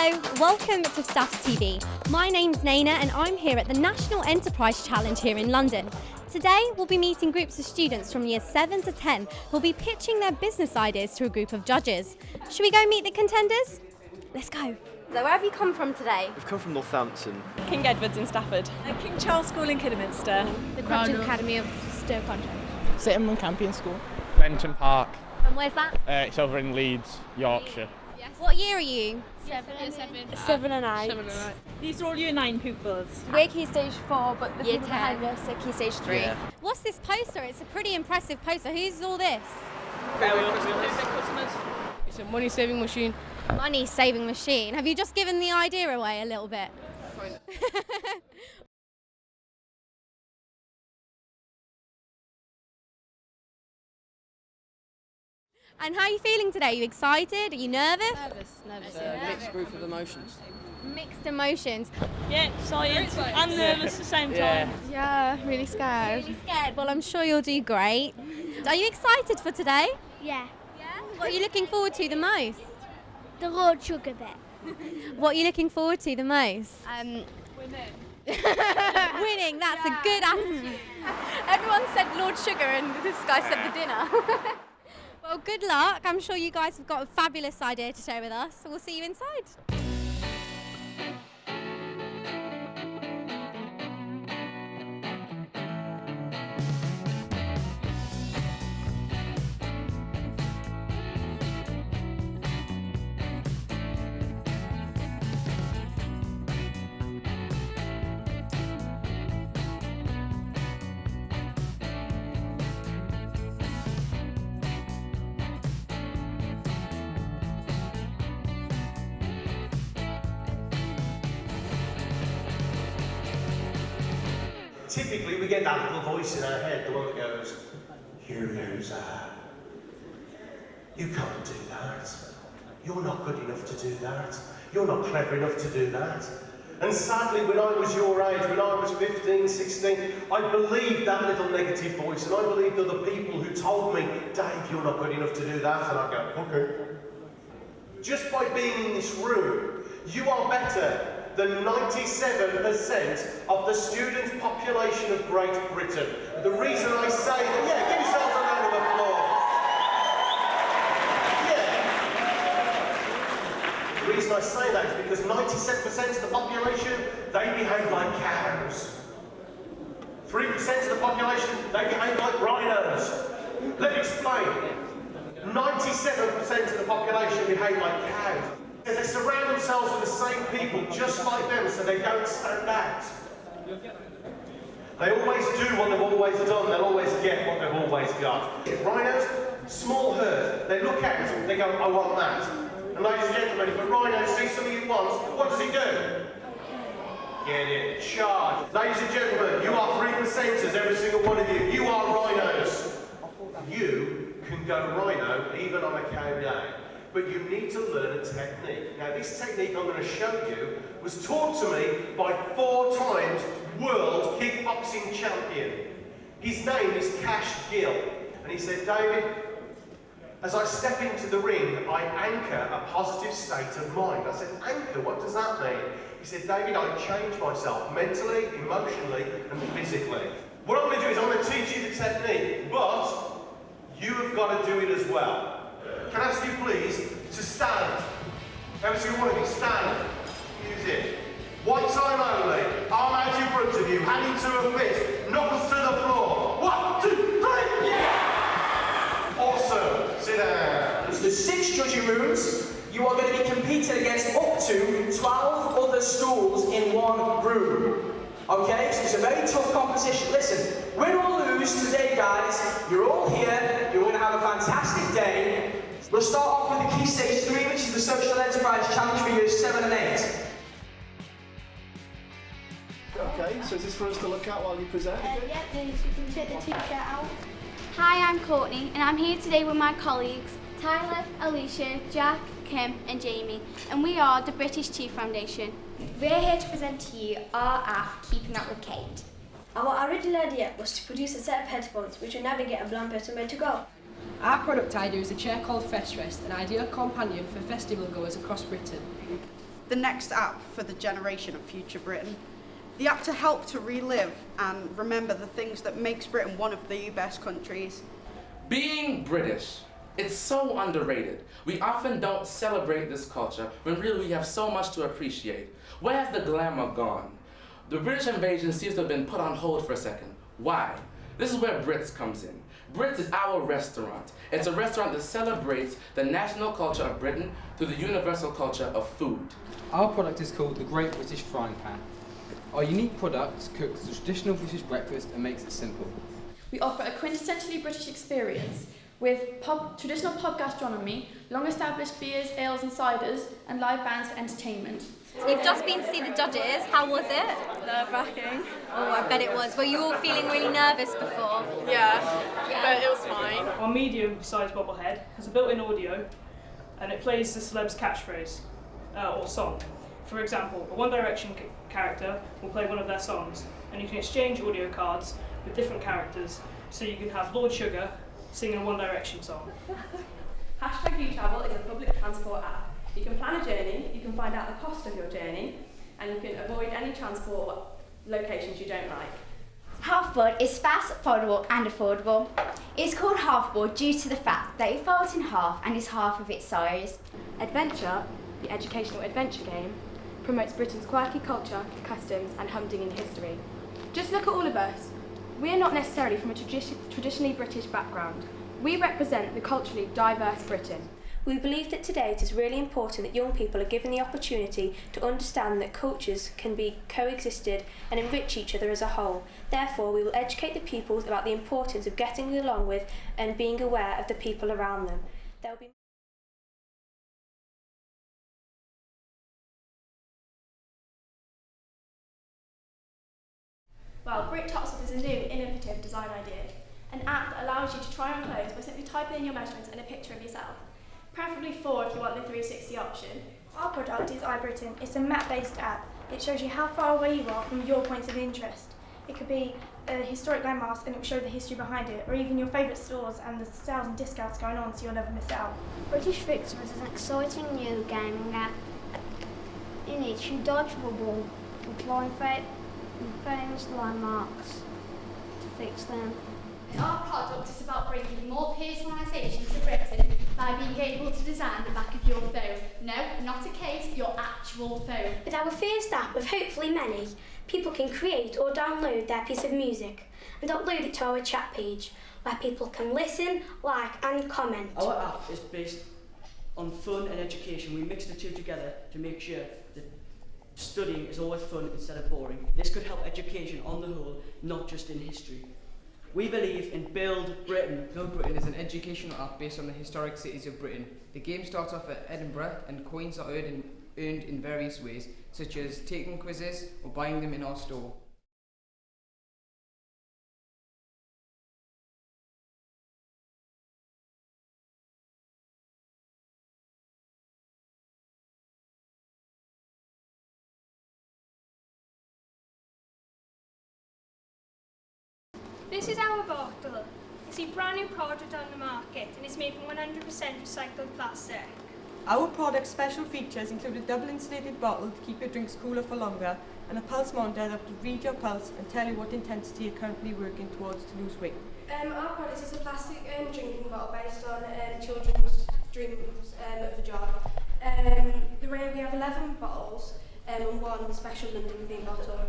Hello, welcome to Staffs TV. My name's Naina and I'm here at the National Enterprise Challenge here in London. Today we'll be meeting groups of students from years 7 to 10 who'll be pitching their business ideas to a group of judges. Should we go meet the contenders? Let's go. So where have you come from today? We've come from Northampton. King Edward's in Stafford. King Charles School in Kidderminster. The Graduate Academy of Stoke-on-Trent. Sydenham Campion School. Benton Park. And where's that? It's over in Leeds, Yorkshire. Yes. What year are you? 7 and 8. These are all Year 9 pupils. We're Key Stage 4, but the Year people 10. behind us are Key Stage 3. Yeah. What's this poster? It's a pretty impressive poster. Who's all this? It's a money saving machine. Money saving machine. Have you just given the idea away a little bit? And how are you feeling today? Are you excited? Are you nervous? Nervous. Mixed group of emotions. Mixed emotions. Yeah, excited and nervous at the same time. Yeah, really scared. Really scared? Well, I'm sure you'll do great. Are you excited for today? Yeah, What are you looking forward to the most? the Lord Sugar bit. What are you looking forward to the most? Winning, that's a good attitude. Everyone said Lord Sugar and this guy said the dinner. Well, good luck. I'm sure you guys have got a fabulous idea to share with us. We'll see you inside. Typically, we get that little voice in our head, the one that goes, "You loser. You can't do that. You're not good enough to do that. You're not clever enough to do that." And sadly, when I was your age, when I was 15, 16, I believed that little negative voice, and I believed other people who told me, "Dave, you're not good enough to do that." And I go, "Okay." Just by being in this room, you are better than 97% of the student population of Great Britain. The reason I say that, give yourselves a round of applause. The reason I say that is because 97% of the population, they behave like cows. 3% of the population, they behave like rhinos. Let me explain. 97% of the population behave like cows. They surround themselves with the same people just like them so they don't stand out. They always do what they've always done, they'll always get what they've always got. Rhinos, small herd, they look at it, they go, "I want that." And ladies and gentlemen, if a rhino sees something he wants, what does he do? Get it, charge. Ladies and gentlemen, you are 3%ers, every single one of you. You are rhinos. You can go rhino even on a cow day. But you need to learn a technique. Now, this technique I'm going to show you was taught to me by 4 times world kickboxing champion. His name is Cash Gill. And he said, "David, as I step into the ring, I anchor a positive state of mind." I said, "Anchor? What does that mean?" He said, "David, I change myself mentally, emotionally, and physically." What I'm going to do is I'm going to teach you the technique, but you have got to do it as well. Can I ask you please to stand? Every single one of you, stand. Use it. One time only. Arm out in front of you, hand into a fist, knuckles to the floor. 1, 2, 3, yeah! Awesome. Sit down. There's 6 judging rooms. You are going to be competing against up to 12 other schools in one room. Okay, so it's a very tough competition. Listen, win or lose today, guys, you're all here. You're going to have a fantastic day. We'll start off with the Key Stage 3, which is the Social Enterprise Challenge for years 7 and 8. Okay, so is this for us to look at while you present? Yeah, please, you can take the t-shirt out. Hi, I'm Courtney, and I'm here today with my colleagues, Tyler, Alicia, Jack, Kim and Jamie, and we are the British Tea Foundation. We're here to present to you our app, Keeping Up with Kate. Our original idea was to produce a set of headphones which would navigate a blind person where to go. Our product idea is a chair called Festrest, an ideal companion for festival goers across Britain. the next app for the generation of future Britain. The app to help to relive and remember the things that makes Britain one of the best countries. Being British, it's so underrated. We often don't celebrate this culture when really we have so much to appreciate. Where has the glamour gone? The British invasion seems to have been put on hold for a second. Why? This is where Brits comes in. Brits is our restaurant. It's a restaurant that celebrates the national culture of Britain through the universal culture of food. Our product is called the Great British Frying Pan. Our unique product cooks the traditional British breakfast and makes it simple. We offer a quintessentially British experience with traditional pub gastronomy, long-established beers, ales and ciders, and live bands for entertainment. You've just been to see the judges. How was it? Nerve-wracking. Oh, I bet it was. Were you all feeling really nervous before? Yeah, but it was fine. Our medium-sized bobblehead has a built-in audio, and it plays the celeb's catchphrase or song. For example, a One Direction character will play one of their songs, and you can exchange audio cards with different characters, so you can have Lord Sugar singing a One Direction song. #UTravel is a public transport app. You can plan a journey, you can find out the cost of your journey, and you can avoid any transport locations you don't like. Halfboard is fast, affordable and affordable. It's called halfboard due to the fact that it folds in half and is half of its size. Adventure, the educational adventure game, promotes Britain's quirky culture, customs and humdinger history. Just look at all of us. We are not necessarily from a traditionally British background. We represent the culturally diverse Britain. We believe that today it is really important that young people are given the opportunity to understand that cultures can be coexisted and enrich each other as a whole. Therefore, we will educate the pupils about the importance of getting along with and being aware of the people around them. There will be Well, Brit Tops is a new, innovative design idea. An app that allows you to try on clothes by simply typing in your measurements and a picture of yourself. Preferably 4 if you want the 360 option. Our product is iBritain. It's a map-based app. It shows you how far away you are from your points of interest. It could be a historic landmarks and it will show the history behind it, or even your favourite stores and the sales and discounts going on so you'll never miss out. British Fixer is an exciting new gaming app. In it, you dodge rubble and climb famous landmarks to fix them. Our product is about bringing more personalisation to Britain by being able to design the back of your phone. No, not a case, your actual phone. With our first app of hopefully many, people can create or download their piece of music and upload it to our chat page where people can listen, like and comment. Our app is based on fun and education. We mix the two together to make sure that studying is always fun instead of boring. This could help education on the whole, not just in history. We believe in Build Britain. Build Britain is an educational app based on the historic cities of Britain. The game starts off at Edinburgh and coins are earned in various ways, such as taking quizzes or buying them in our store. This is our bottle. It's a brand new product on the market and it's made from 100% recycled plastic. Our product's special features include a double insulated bottle to keep your drinks cooler for longer and a pulse monitor that will read your pulse and tell you what intensity you're currently working towards to lose weight. Our product is a plastic drinking bottle based on children's dreams of the job. We have 11 bottles and one special London theme bottle.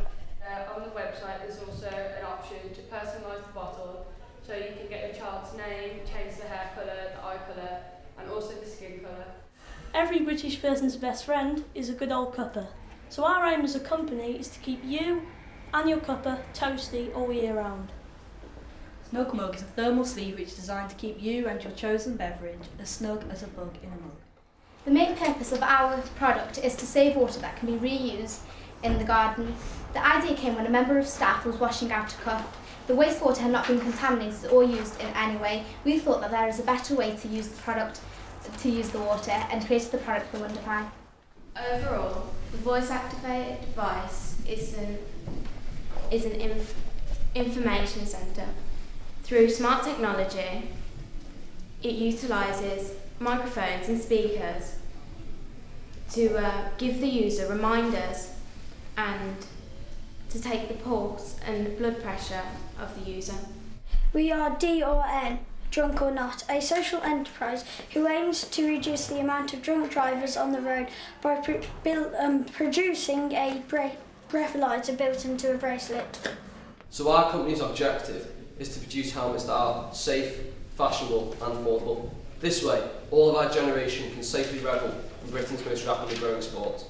On the website there's also an option to personalise the bottle, so you can get your child's name, change the hair colour, the eye colour and also the skin colour. Every British person's best friend is a good old cuppa. So our aim as a company is to keep you and your cuppa toasty all year round. Snug Mug is a thermal sleeve which is designed to keep you and your chosen beverage as snug as a bug in a mug. The main purpose of our product is to save water that can be reused in the garden. The idea came when a member of staff was washing out a cup. The wastewater had not been contaminated or used in any way. We thought that there is a better way to use the product, to use the water, and created the product for Wonder Pie. Overall, the voice-activated device is an information centre. Through smart technology, it utilises microphones and speakers to give the user reminders and to take the pulse and blood pressure of the user. We are D&N, Drunk or Not, a social enterprise who aims to reduce the amount of drunk drivers on the road by producing a breathalyzer built into a bracelet. So our company's objective is to produce helmets that are safe, fashionable and affordable. This way, all of our generation can safely revel in Britain's most rapidly growing sport.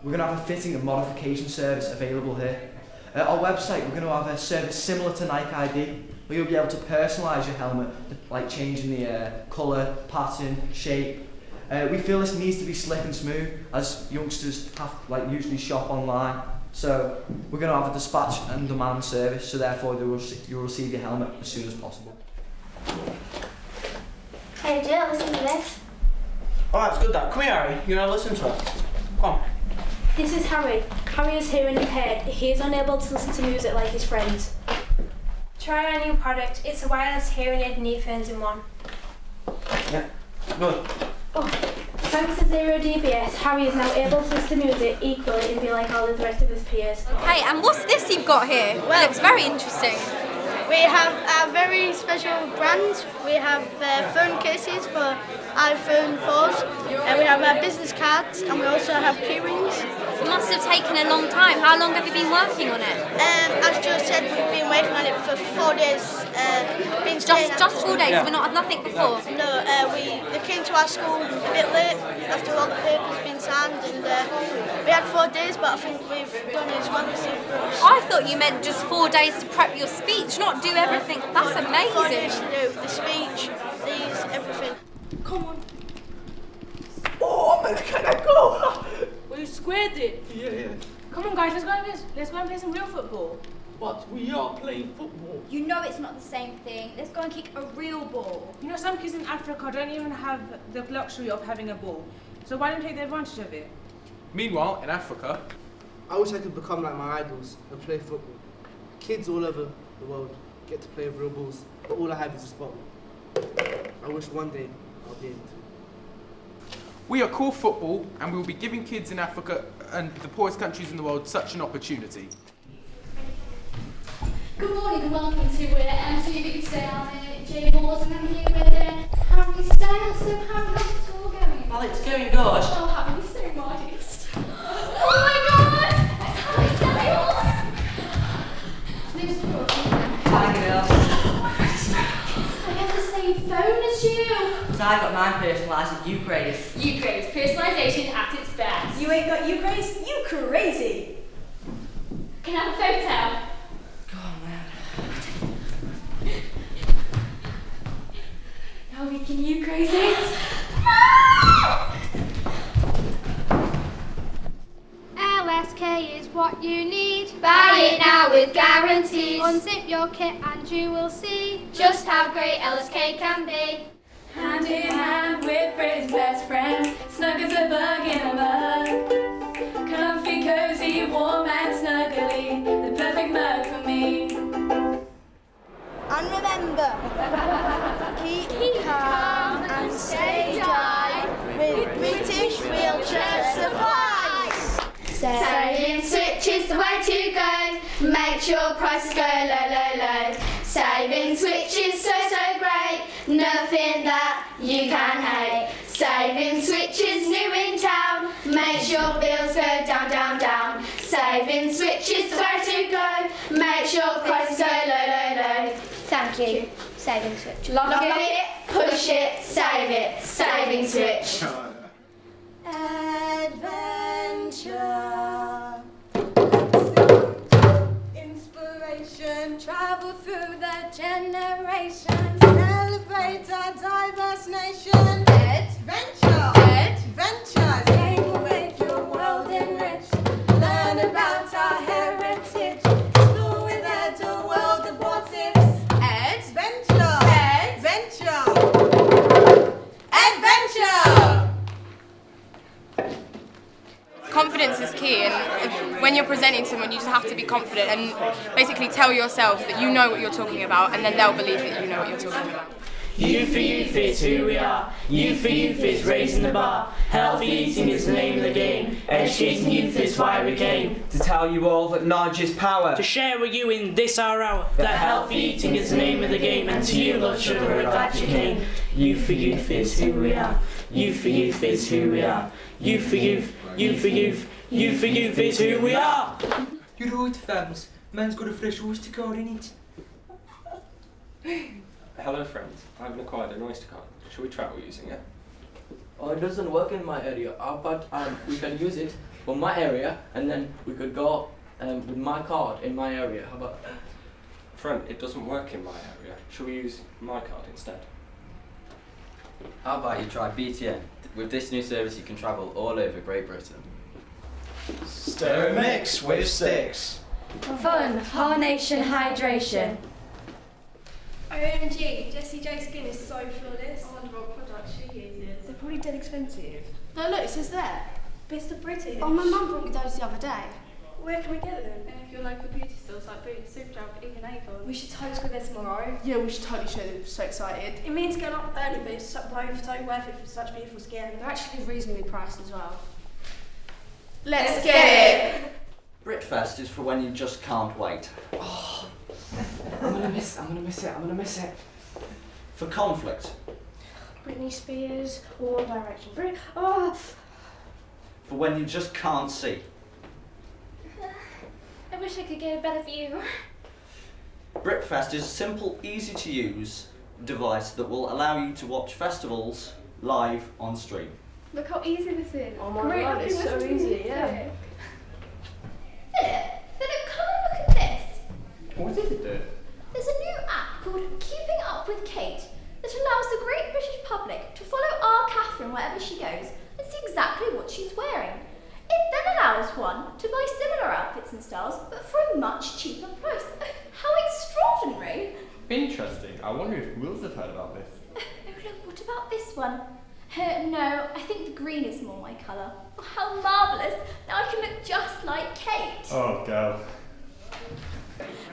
We're going to have a fitting and modification service available here. At our website, we're going to have a service similar to Nike ID, where you'll be able to personalise your helmet, like changing the colour, pattern, shape. We feel this needs to be slick and smooth, as youngsters have usually shop online. So we're going to have a dispatch and demand service, so therefore you'll receive your helmet as soon as possible. Hey Jill, listen to this. Oh, that's good, that. Come here, Harry. You're going to listen to it. Come on. This is Harry. Harry is hearing impaired. He is unable to listen to music like his friends. Try our new product. It's a wireless hearing aid and earphones in one. Yeah, good. Thanks to Zero DBS, Harry is now able to listen to music equally and be like all the rest of his peers. Okay, and what's this you've got here? Well, it looks very interesting. We have a very special brand. We have phone cases for iPhone 4s, and we have business cards, and we also have key rings. It must have taken a long time. How long have you been working on it? As Joe said, we've been working on it for 4 days. Just 4 days, we've not had nothing before? No, they came to our school a bit late after all the papers had been signed, and we had 4 days, but I think we've done as well as the groups. I thought you meant just 4 days to prep your speech, not do everything. That's amazing. 4 days to do the speech, these, everything. Come on. Oh, man, can I go? Well, you squared it. Yeah. Come on, guys, let's go and play some real football. But we are playing football. You know it's not the same thing. Let's go and kick a real ball. You know, some kids in Africa don't even have the luxury of having a ball. So why don't you take the advantage of it? Meanwhile, in Africa, I wish I could become like my idols and play football. Kids all over the world get to play with real balls, but all I have is a spot. I wish one day I'll be able to. we are called football, and we will be giving kids in Africa and the poorest countries in the world such an opportunity. Good morning and welcome to MTV today. I'm Jay Moores and I'm here with Harry Styles. So how's it all going? Well, it's going good. Oh, Harry, so modest. Oh my God! It's Harry Styles! His name's Brooke. Hi, girl. I have the same phone as you. So I got mine personalised with you, Grace. You Grace, personalisation at its best. You ain't got you, Grace? You crazy! Can I have a photo? Now we can you crazy? LSK is what you need. Buy it now with guarantees. Unzip your kit and you will see just how great LSK can be. Hand in hand with Britain's best friend, snug as a bug in a mug. Comfy, cozy, warm and snuggly, the perfect mug for me. And remember, keep calm and stay dry with British Wheelchair Supplies. Saving Switch is the way to go. Make sure prices go low, low, low. Saving Switch is so, so great. Nothing that you can hate. Saving Switch is new in town. Make sure bills go down, down, down. Saving Switch is the way to go. Make sure prices go low, low, low. Thank you. Saving Switch. Lock it, push it, save it. Saving Switch. Adventure. Inspiration, travel through the generations. Celebrate our diverse nation. Adventure. Adventure. Game will make your world enriched. Learn about our heritage. Explore with Ed a world of what ifs. Adventure. Adventure. Adventure. Confidence is key, and when you're presenting to someone you just have to be confident and basically tell yourself that you know what you're talking about, and then they'll believe that you know what you're talking about. Youth for Youth is who we are. Youth for Youth is raising the bar. Healthy eating is the name of the game. Educating youth is why we came. To tell you all that knowledge is power. To share with you in this our hour that healthy eating is the name of the game. And to you, Lord Sugar, we're glad you came. Youth for Youth is who we are. Youth for Youth is who we are. Youth for Youth, Youth for Youth, Youth for Youth is who we are. You're right, fams. Man's got a fresh oyster card in it. Hello friends, I haven't acquired an Oyster card. Shall we travel using it? Oh, it doesn't work in my area, but we can use it for my area and then we could go with my card in my area. How about that? Friend, it doesn't work in my area. Shall we use my card instead? How about you try BTN? With this new service you can travel all over Great Britain. Stir mix with sticks. Fun, whole nation hydration. OMG, Jessie J skin is so flawless. I wonder what product she uses. They're probably dead expensive. No, look, it says there. Best of British. Oh, my mum brought me those the other day. Where can we get them? And if your local beauty stores like Boots, Superdrug, even Avon. We should totally go there tomorrow. Yeah, we should totally show them. So excited. It means going up early, but it's so worth it for such beautiful skin. They're actually reasonably priced as well. Let's get it! Britfest is for when you just can't wait. Oh, I'm gonna miss it. For conflict. Britney Spears, One Direction. Oh! For when you just can't see. I wish I could get a better view. Britfest is a simple, easy to use device that will allow you to watch festivals live on stream. Look how easy this is. Oh my god, it's so easy, yeah. Philip, come and look at this. What is it, dude? There's a new app called Keeping Up with Kate that allows the great British public to follow our Catherine wherever she goes and see exactly what she's wearing. It then allows one to buy similar outfits and styles, but for a much cheaper price. How extraordinary! Interesting. I wonder if Wills have heard about this. Oh look, what about this one? No, I think the green is more my colour. Oh, how marvellous! Now I can look just like Kate. Oh, girl.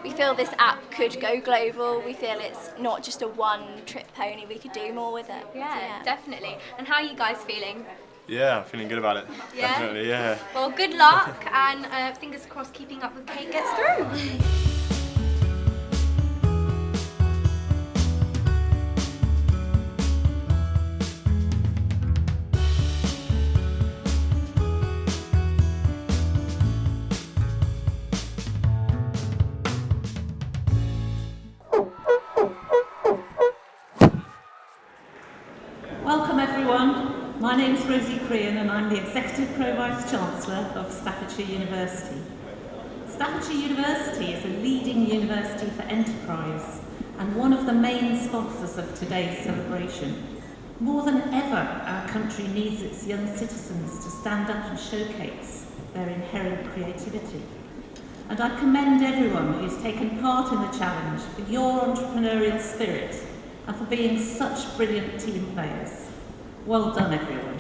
We feel this app could go global. We feel it's not just a one-trick pony. We could do more with it. Yeah, definitely. And how are you guys feeling? Yeah, I'm feeling good about it. Yeah? Definitely, yeah. Well, good luck, and fingers crossed Keeping Up with Kate gets through. Welcome everyone. My name is Rosie Crean and I'm the Executive Pro-Vice Chancellor of Staffordshire University. Staffordshire University is a leading university for enterprise and one of the main sponsors of today's celebration. More than ever, our country needs its young citizens to stand up and showcase their inherent creativity. And I commend everyone who's taken part in the challenge for your entrepreneurial spirit and for being such brilliant team players. Well done, everyone.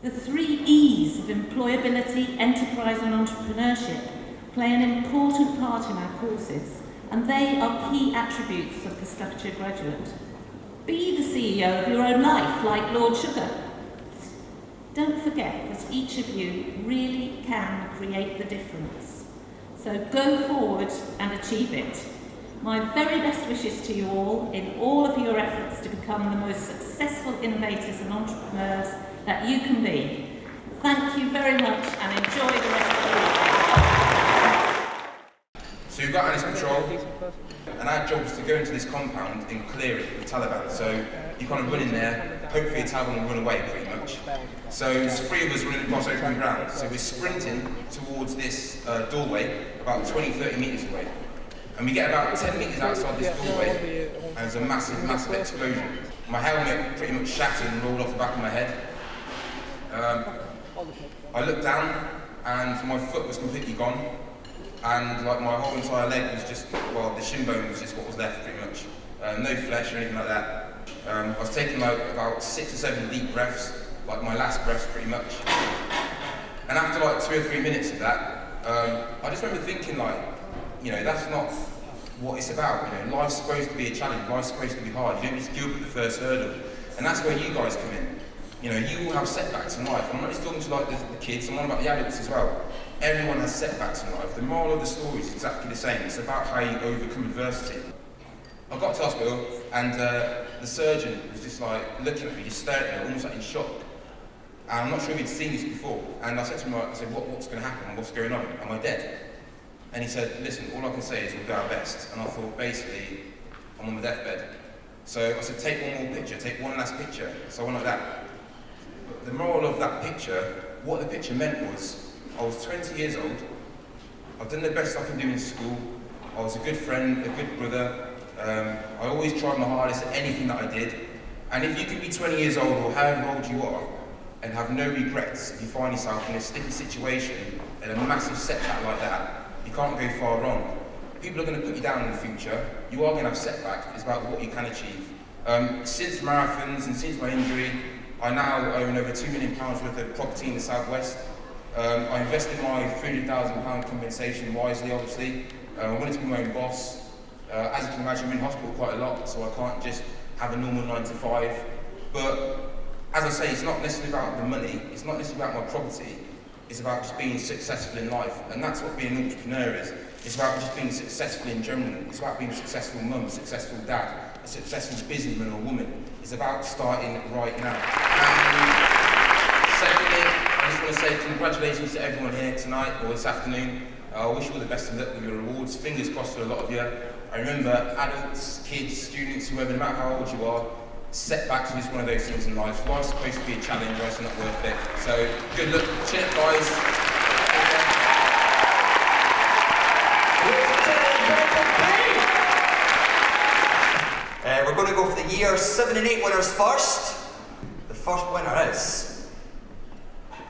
The 3 E's of employability, enterprise and entrepreneurship play an important part in our courses, and they are key attributes of the Staffordshire graduate. Be the CEO of your own life, like Lord Sugar. Don't forget that each of you really can create the difference. So go forward and achieve it. My very best wishes to you all in all of your efforts to become the most successful innovators and entrepreneurs that you can be. Thank you very much and enjoy the rest of the week. So you've got Alice Patrol, and our job is to go into this compound and clear it with Taliban. So you kind of run in there, hope for your Taliban will run away pretty much. So there's 3 of us running across open ground. So we're sprinting towards this doorway, about 20-30 metres away. And we get about 10 metres outside this doorway, and there's a massive, massive explosion. My helmet pretty much shattered and rolled off the back of my head. I looked down, and my foot was completely gone. And like my whole entire leg was just, well, the shin bone was just what was left pretty much. No flesh or anything like that. I was taking like about 6 or 7 deep breaths, like my last breaths pretty much. And after like 2 or 3 minutes of that, I just remember thinking like, you know, that's not what it's about. You know, life's supposed to be a challenge, life's supposed to be hard. You don't just give up at the first hurdle. And that's where you guys come in. You know, you all have setbacks in life. I'm not just talking to like the kids, I'm on about the adults as well. Everyone has setbacks in life. The moral of the story is exactly the same. It's about how you overcome adversity. I got to hospital and the surgeon was just like looking at me, just staring at me, almost like in shock. And I'm not sure if he'd seen this before. And I said to him, like, what's going to happen? What's going on? Am I dead? And he said, listen, all I can say is we'll do our best. And I thought, basically, I'm on the deathbed. So I said, take one more picture, take one last picture. So I went like that. But the moral of that picture, what the picture meant was, I was 20 years old, I've done the best I can do in school, I was a good friend, a good brother, I always tried my hardest at anything that I did. And if you can be 20 years old or however old you are, and have no regrets if you find yourself in a sticky situation and a massive setback like that, you can't go far wrong. People are going to put you down in the future. You are going to have setbacks. It's about what you can achieve. Since marathons and since my injury, I now own over £2 million worth of property in the southwest. I invested my £300,000 compensation wisely, obviously. I wanted to be my own boss. As you can imagine, I'm in hospital quite a lot, so I can't just have a normal 9 to 5. But as I say, it's not necessarily about the money, it's not necessarily about my property, it's about just being successful in life. And that's what being an entrepreneur is. It's about just being successful in general. It's about being a successful mum, a successful dad, a successful businessman or woman. It's about starting right now. Secondly, I just want to say congratulations to everyone here tonight or this afternoon. I wish you all the best of luck with your awards. Fingers crossed for a lot of you. I remember adults, kids, students, whoever, no matter how old you are, setbacks are just one of those things in life. Life's supposed to be a challenge, or it's not worth it. So, good luck. Cheers, guys. We're going to go for the year 7 and 8 winners first. The first winner is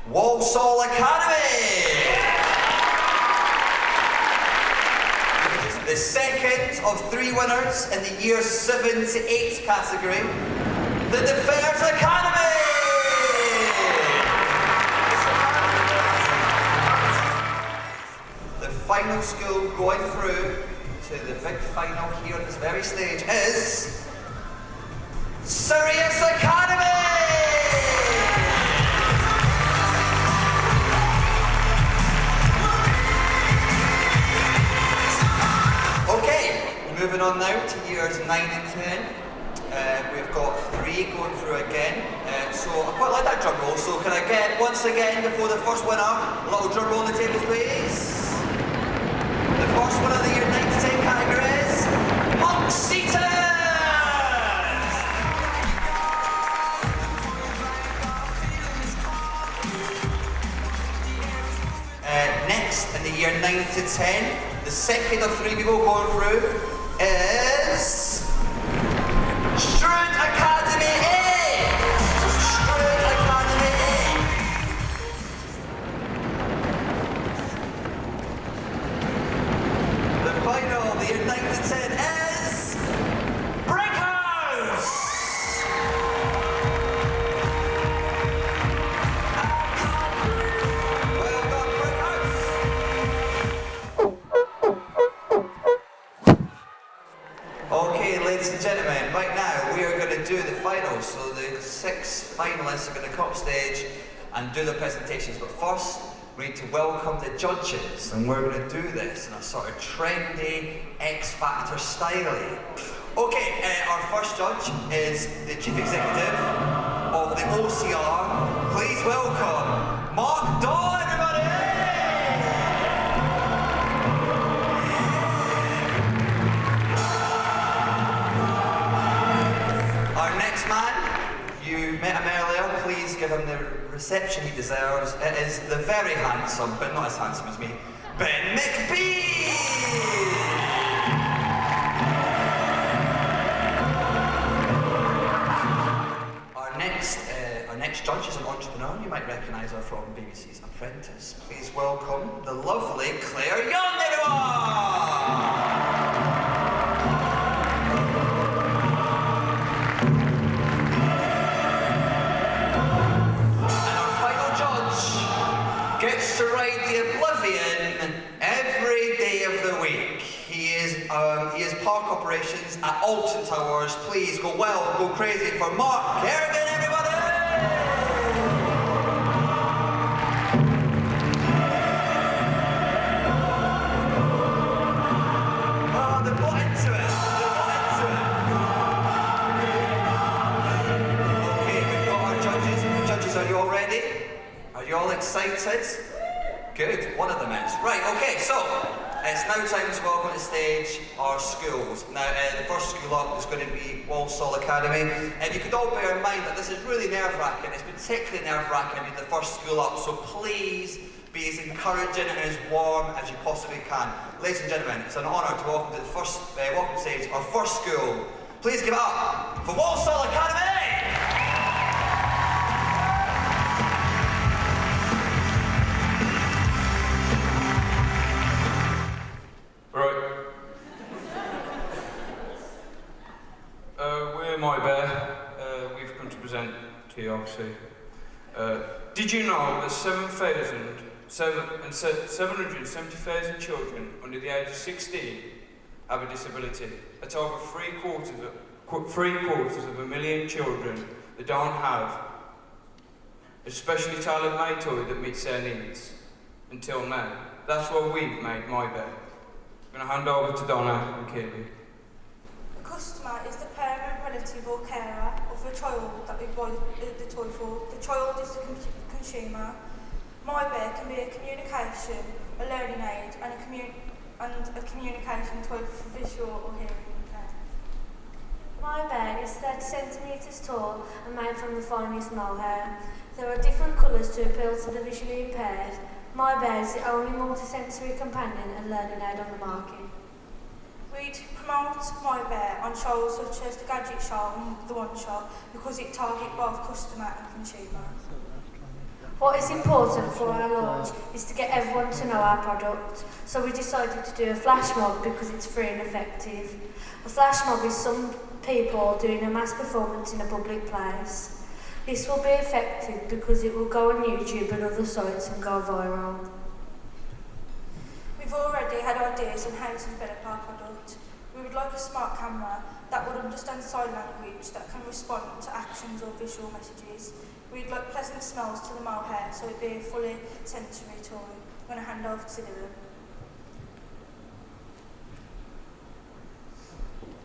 Walsall Academy. The second of 3 winners in the year 7 to 8 category, the De Veers Academy. The final school going through to the big final here on this very stage is Sirius Academy. Moving on now to years 9 and 10. We've got 3 going through again. So I quite like that drum roll. So can I get, once again, before the first winner, a little drum roll on the tables, please. The first winner of the year 9 to 10 category is Monk Seaton. Next, in the year 9 to 10, the second of 3 people going through is Stroud Academy A! Stroud Academy A! The final, the year 9 to 10 is Brickhouse! Well done, Brickhouse! Okay, ladies and gentlemen, right now we are going to do the finals. So the 6 finalists are going to come up stage and do their presentations. But first, we need to welcome the judges, and we're going to do this in a sort of trendy X Factor style. Okay, our first judge is the Chief Executive of the OCR. Please welcome Mark Daw, everybody! Met him earlier, please give him the reception he deserves. It is the very handsome, but not as handsome as me, Ben McBee! Our next judge is an entrepreneur. You might recognise her from BBC's Apprentice. Please welcome the lovely Claire Young, everyone! Get operations at Alton Towers. Please go crazy for Mark Kerrigan, everybody! Oh, they've got into it. Okay, we've got our judges. Judges, are you all ready? Are you all excited? Good, one of them is. Right, okay, so it's now time to welcome to the stage our schools. Now, the first school up is going to be Walsall Academy. And you could all bear in mind that this is really nerve-wracking. It's particularly nerve-wracking to be the first school up, so please be as encouraging and as warm as you possibly can. Ladies and gentlemen, it's an honour to welcome to the first welcome stage our first school. Please give it up for Walsall Academy! We're My Bear. We've come to present to you, obviously. Did you know that 770,000 children under the age of 16 have a disability? That's over three quarters of a million children that don't have a specially tailor-made toy that meets their needs until now. That's why we've made My Bear. I'm going to hand over to Donna and Keely. The customer is the parent, relative or carer of the child that we buy the toy for. The child is the consumer. My Bear can be a communication, a learning aid and a communication toy for visual or hearing impairment. My Bear is 30 centimetres tall and made from the finest mohair. There are different colours to appeal to the visually impaired. My Bear is the only multisensory companion and learning aid on the market. We'd promote My Bear on shows such as The Gadget Show and The One Show because it targets both customer and consumer. What is important for our launch is to get everyone to know our product, so we decided to do a flash mob because it's free and effective. A flash mob is some people doing a mass performance in a public place. This will be effective because it will go on YouTube and other sites and go viral. We've already had ideas on how to develop our product. We would like a smart camera that would understand sign language that can respond to actions or visual messages. We'd like pleasant smells to the mohair so it'd be a fully sensory toy. I'm going to hand over to Dylan.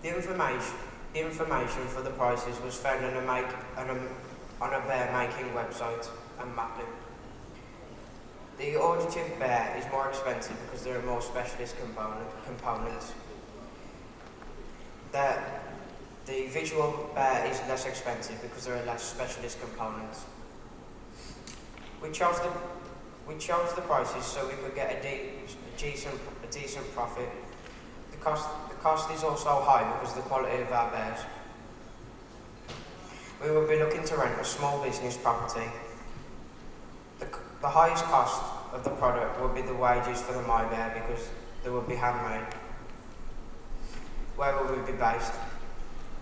The information for the prices was found on a bear making website and mapping. The auditive bear is more expensive because there are more specialist components. The visual bear is less expensive because there are less specialist components. We chose the prices so we could get a decent profit. The cost is also high because of the quality of our bears. We will be looking to rent a small business property. The highest cost of the product will be the wages for the My Bear because they will be handmade. Where will we be based?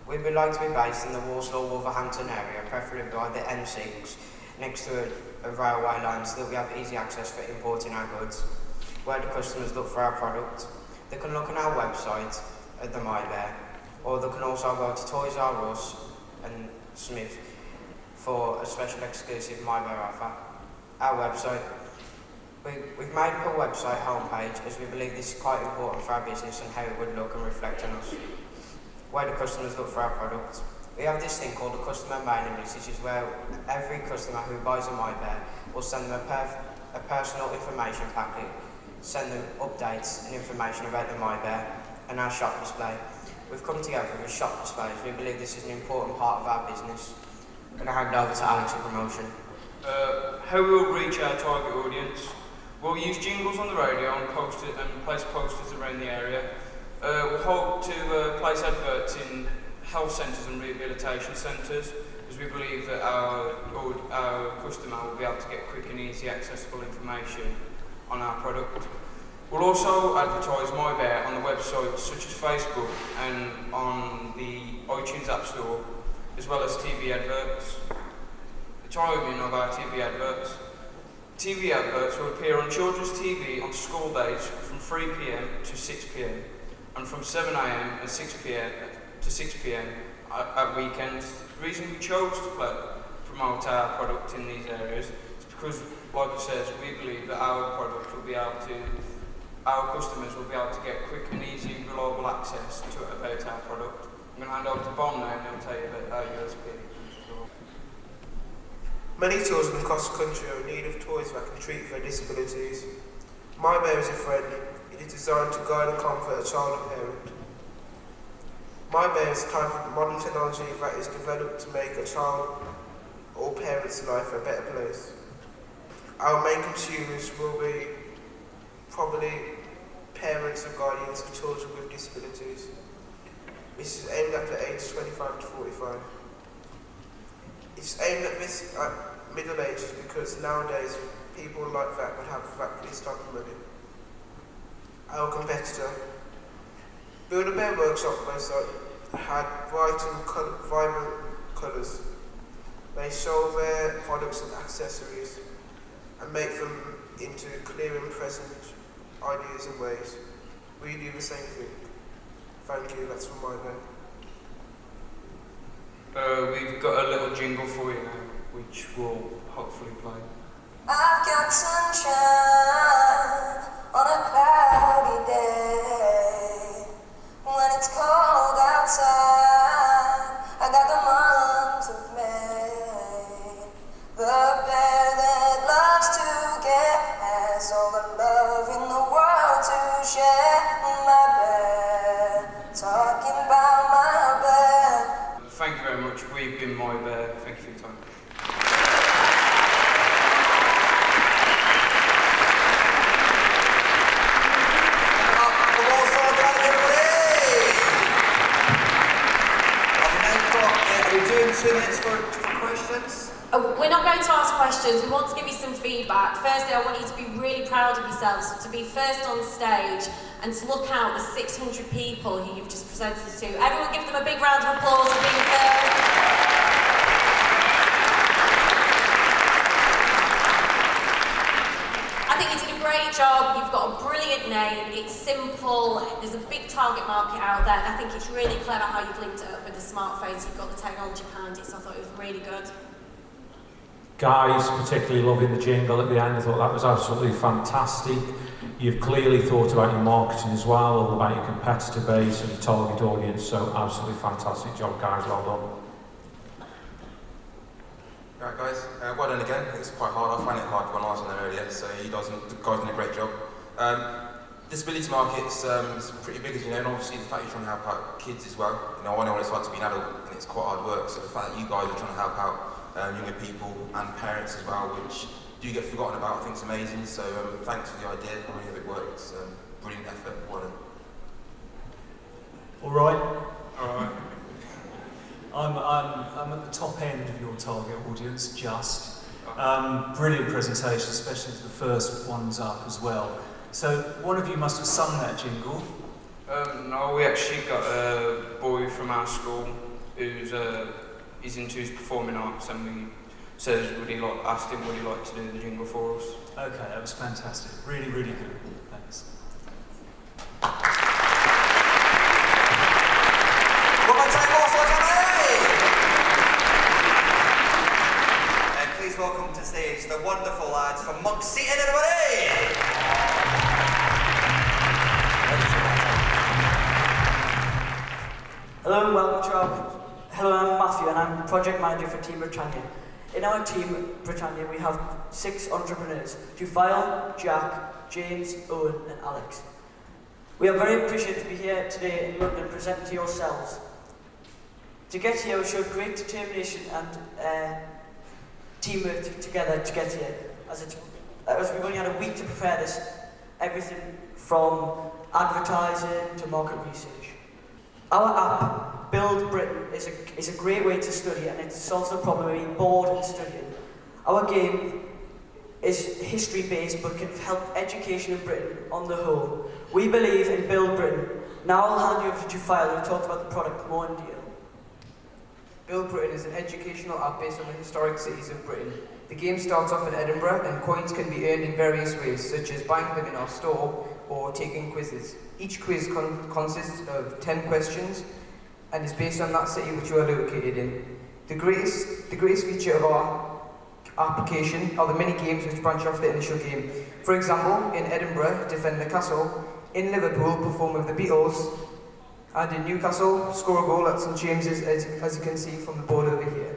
We would like to be based in the Walsall-Wolverhampton area, preferably by the M6, next to a railway line so that we have easy access for importing our goods. Where do customers look for our product? They can look on our website at the My Bear, or they can also go to Toys R Us and Smith for a special exclusive My Bear offer. Our website. We've made up a website homepage as we believe this is quite important for our business and how it would look and reflect on us. Where do customers look for our products? We have this thing called a customer mailing list, which is where every customer who buys a My Bear will send them a personal information packet, send them updates and information about the My Bear and our shop display. We've come together with a shop display as we believe this is an important part of our business. I'm going to hand over to Alex for promotion. How we'll reach our target audience. We'll use jingles on the radio and place posters around the area. We'll hope to place adverts in health centres and rehabilitation centres, as we believe that our customer will be able to get quick and easy accessible information on our product. We'll also advertise My Bear on the websites such as Facebook and on the iTunes App Store, as well as TV adverts. The timing of our TV adverts. TV adverts will appear on children's TV on school days from 3 p.m. to 6 p.m. and from 7 AM and 6 PM to 6 PM at weekends. The reason we chose to promote our product in these areas is because, like I said, we believe that our product will be able to, our customers will be able to get quick and easy, reliable access to about our product. I'm going to hand over to Bon now and he'll tell you about our USP. Many children across the country are in need of toys that can treat their disabilities. My Bear is a friend. It is designed to guide and comfort a child and parent. My Bear is a type of modern technology that is developed to make a child or parent's life a better place. Our main consumers will be probably parents or guardians of children with disabilities. This is aimed at the age 25 to 45. It's aimed at middle ages because nowadays people like that would have this type of money. Our competitor, Build a Bear Workshop website, had bright and vibrant colours. They show their products and accessories and make them into clear and present ideas and ways. We do the same thing. Thank you, that's from My Bear. We've got a little jingle for you now, which we'll hopefully play. I've got sunshine on a cloudy day. When it's cold outside, I got the month of May. The bear that loves to get has all the love in the world to share. My bear, talking about my bear. Thank you very much. We've been My Bear. Thank you for your time. Are we doing 2 minutes for questions? We're not going to ask questions, we want to give you some feedback. Firstly, I want you to be really proud of yourselves, to be first on stage and to look out the 600 people who you've just presented to. Everyone give them a big round of applause for being first. I think you did a great job, you've got a brilliant name, it's simple, there's a big target market out there, and I think it's really clever how you've linked it up with the smartphones, you've got the technology behind it, so I thought it was really good. Guys, particularly loving the jingle at the end. I thought that was absolutely fantastic. You've clearly thought about your marketing as well, all about your competitor base and your target audience, so absolutely fantastic job, guys, well done. Right guys, well done again. It's quite hard. I found it hard when I was on there earlier, so you guys done a great job. Disability market's pretty big, as you know, and obviously the fact you're trying to help out kids as well. You know, I know what it's like to be an adult, and it's quite hard work, so the fact that you guys are trying to help out younger people and parents as well, which do get forgotten about, I think it's amazing. So thanks for the idea. I really hope it works. Brilliant effort. Well done. All right. I'm at the top end of your target audience. Just brilliant presentation, especially as the first one's up as well. So one of you must have sung that jingle. No, we actually got a boy from our school who's he's into his performing arts, and we asked him would he like to do the jingle for us. Okay, that was fantastic. Really, really good. Thanks. And please welcome to stage the wonderful lads from Monk Seaton, everybody! Hello and welcome to our... Hello, I'm Matthew and I'm Project Manager for Team Britannia. In our team, Britannia, we have 6 entrepreneurs, Jufile, Jack, James, Owen and Alex. We are very appreciative to be here today in London presenting to yourselves. To get here, we showed great determination and teamwork together to get here. As we've only had a week to prepare this, everything from advertising to market research. Our app, Build Britain, is a great way to study, and it solves the problem of being bored and studying. Our game is history-based but can help education in Britain on the whole. We believe in Build Britain. Now I'll hand you over to Jufile, who talks about the product more in detail. Build Britain is an educational app based on the historic cities of Britain. The game starts off in Edinburgh, and coins can be earned in various ways, such as buying them in our store, or taking quizzes. Each quiz consists of 10 questions and is based on that city which you are located in. The greatest feature of our application are the mini games which branch off the initial game. For example, in Edinburgh, defend the castle, in Liverpool, perform with the Beatles, and in Newcastle, score a goal at St James's, as you can see from the board over here.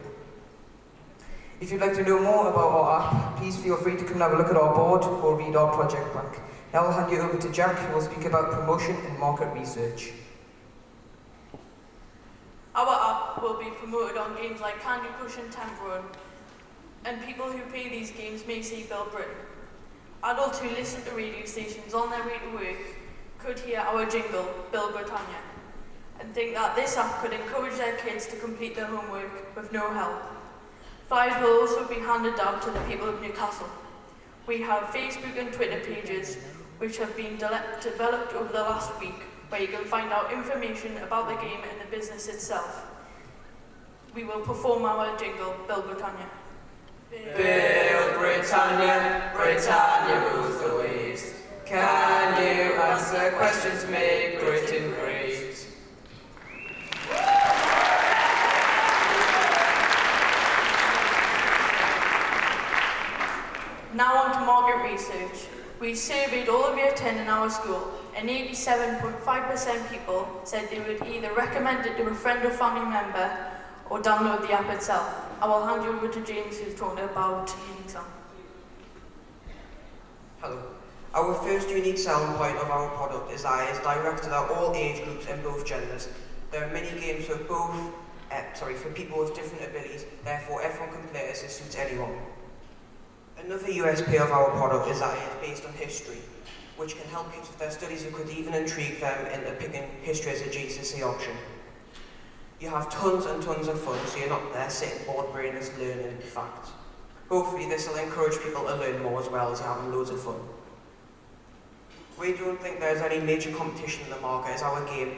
If you'd like to know more about our app, please feel free to come and have a look at our board or read our project pack. Now I'll hand you over to Jack, who will speak about promotion and market research. Our app will be promoted on games like Candy Crush and Temple Run, and people who play these games may see Build Britain. Adults who listen to radio stations on their way to work could hear our jingle, Build Britannia, and think that this app could encourage their kids to complete their homework with no help. Flyers will also be handed out to the people of Newcastle. We have Facebook and Twitter pages which have been developed over the last week, where you can find out information about the game and the business itself. We will perform our jingle, Build Britannia. Build Britannia, Britannia rules the waves. Can you answer questions to make Britain great? Now on to market research. We surveyed all of year 10 in our school, and 87.5% people said they would either recommend it to a friend or family member or download the app itself. I will hand you over to James, who's talking about unique sound. Hello. Our first unique selling point of our product is that it is directed at all age groups and both genders. There are many games for for people with different abilities, therefore everyone can play as it suits anyone. Another USP of our product is that it is based on history, which can help kids with their studies and could even intrigue them into picking history as a GCSE option. You have tons and tons of fun, so you're not there sitting bored brainless learning facts. Hopefully this will encourage people to learn more as well as having loads of fun. We don't think there's any major competition in the market, as our game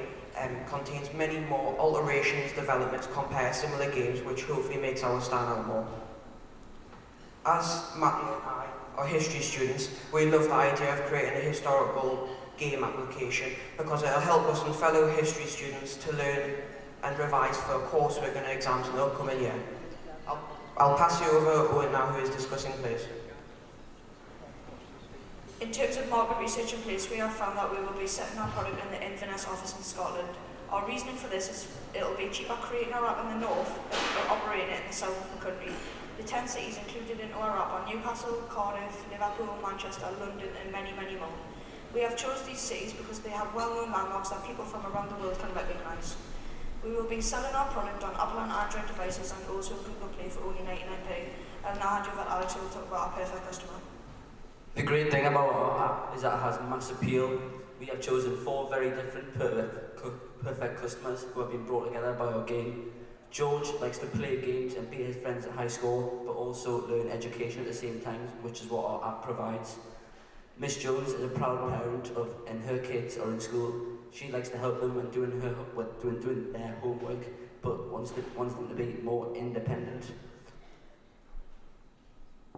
contains many more alterations, developments compared to similar games, which hopefully makes our stand out more. As Matthew and I are history students, we love the idea of creating a historical game application because it'll help us and fellow history students to learn and revise for coursework and exams in the upcoming year. I'll pass you over to Owen now, who is discussing place. In terms of market research in place, we have found that we will be setting our product in the Inverness office in Scotland. Our reasoning for this is it'll be cheaper creating our app in the north than operating it in the south of the country. The 10 cities included in our app are Newcastle, Cardiff, Liverpool, Manchester, London and many, many more. We have chosen these cities because they have well-known landmarks that people from around the world can recognise. We will be selling our product on Apple and Android devices and also Google Play for only 99p. I'll now hand you over to Alex, who will talk about our perfect customer. The great thing about our app is that it has mass appeal. We have chosen 4 very different perfect customers who have been brought together by our game. George likes to play games and beat his friends at high school, but also learn education at the same time, which is what our app provides. Miss Jones is a proud parent and her kids are in school. She likes to help them when doing their homework, but wants them to be more independent.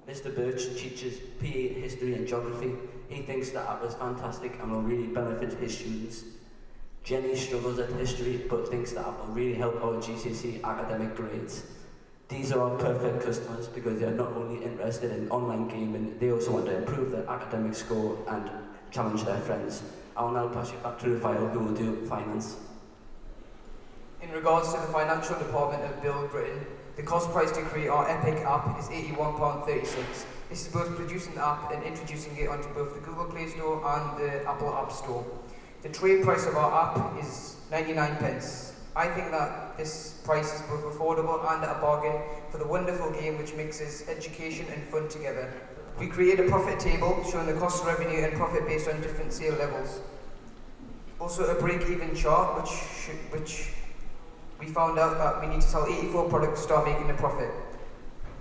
Mr. Birch teaches PE, history and geography. He thinks the app is fantastic and will really benefit his students. Jenny struggles at history but thinks the app will really help our GCSE academic grades. These are our perfect customers because they are not only interested in online gaming, they also want to improve their academic score and challenge their friends. I'll now pass you back to Raphael, who will do finance. In regards to the financial department of Build Britain, the cost price to create our epic app is £81.36. This is both producing the app and introducing it onto both the Google Play Store and the Apple App Store. The trade price of our app is 99p. I think that this price is both affordable and a bargain for the wonderful game which mixes education and fun together. We created a profit table showing the cost, revenue and profit based on different sale levels. Also a break-even chart which we found out that we need to sell 84 products to start making a profit.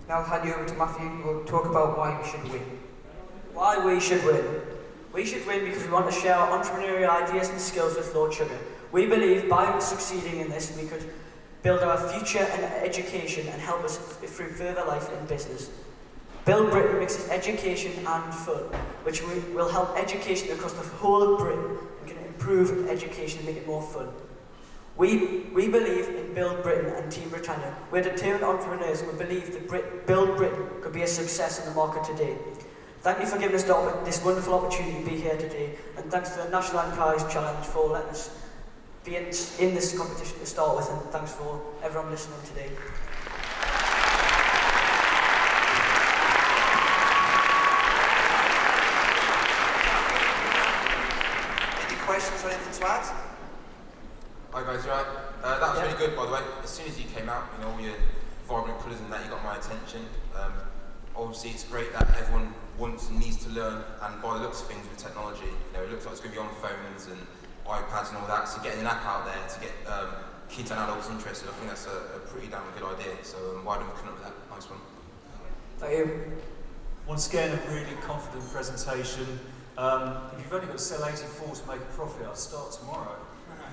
Now I'll hand you over to Matthew, who will talk about why we should win. Why we should win. We should win because we want to share our entrepreneurial ideas and skills with Lord Sugar. We believe by succeeding in this, we could build our future and education and help us through further life in business. Build Britain mixes education and fun, which will help education across the whole of Britain and can improve education and make it more fun. We believe in Build Britain and Team Britannia. We're determined entrepreneurs and we believe that Build Britain could be a success in the market today. Thank you for giving us this wonderful opportunity to be here today, and thanks to the National Enterprise Challenge for letting us be in this competition to start with, and thanks for everyone listening today. Any questions or anything to add? Hi guys, you right? That was really good, by the way. As soon as you came out, you know, all your vibrant colours and that, you got my attention. Obviously, it's great that everyone wants and needs to learn, and by the looks of things with technology, you know, it looks like it's going to be on phones and iPads and all that, so getting an app out there to get kids and adults interested, I think that's a pretty damn good idea, so why don't we come up with that? Nice one. Thank you. Once again, a really confident presentation. If you've only got to sell 84 to make a profit, I'll start tomorrow.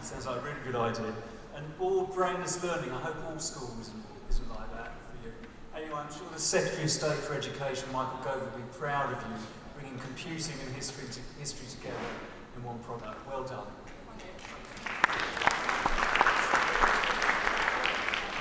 Sounds like a really good idea. And all brainless learning, I hope all schools isn't like that for you. Anyway, I'm sure the Secretary of State for Education, Michael Gove, will be proud of you, bringing computing and history together in one product. Well done.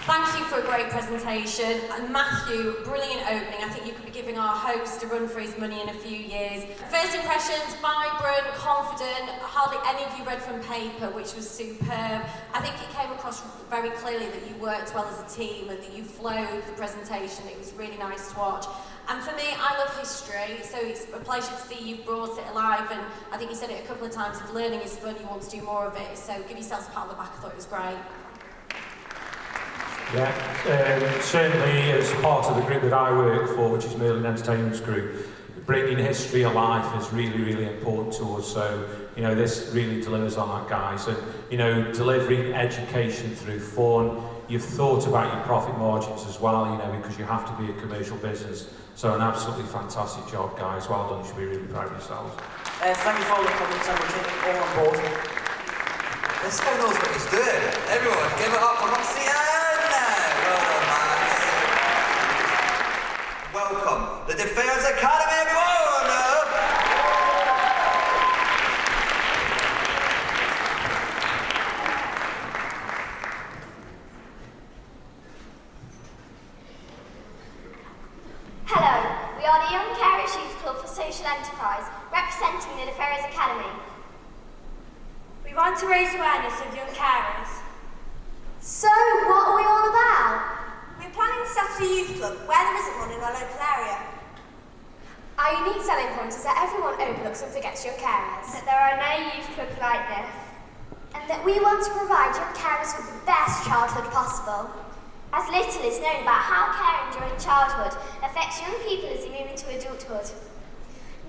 Thank you for a great presentation. And Matthew, brilliant opening. I think you could be giving our host a run for his money in a few years. First impressions, vibrant, confident. Hardly any of you read from paper, which was superb. I think it came across very clearly that you worked well as a team and that you flowed the presentation. It was really nice to watch. And for me, I love history, so it's a pleasure to see you've brought it alive. And I think you said it a couple of times, if learning is fun, you want to do more of it. So give yourselves a pat on the back. I thought it was great. Yeah, certainly as part of the group that I work for, which is Merlin Entertainment's group, bringing history alive is really, really important to us. So, you know, this really delivers on that, guys. And, you know, delivering education through fun. You've thought about your profit margins as well, you know, because you have to be a commercial business. So an absolutely fantastic job, guys. Well done. You should be really proud of yourselves. Thank you for all the comments, and we'll take it all on board. This guy knows what he's doing. Everyone, give it up for Muncie. Welcome, the Defence Academy, everyone! Hello, we are the Young Carers Youth Club for Social Enterprise, representing the Defence Academy. We want to raise awareness of young carers. So, what are we all about? We're planning to set up a youth club where there isn't one in our local area. Our unique selling point is that everyone overlooks and forgets young carers. That there are no youth clubs like this. And that we want to provide young carers with the best childhood possible. As little is known about how caring during childhood affects young people as they move into adulthood.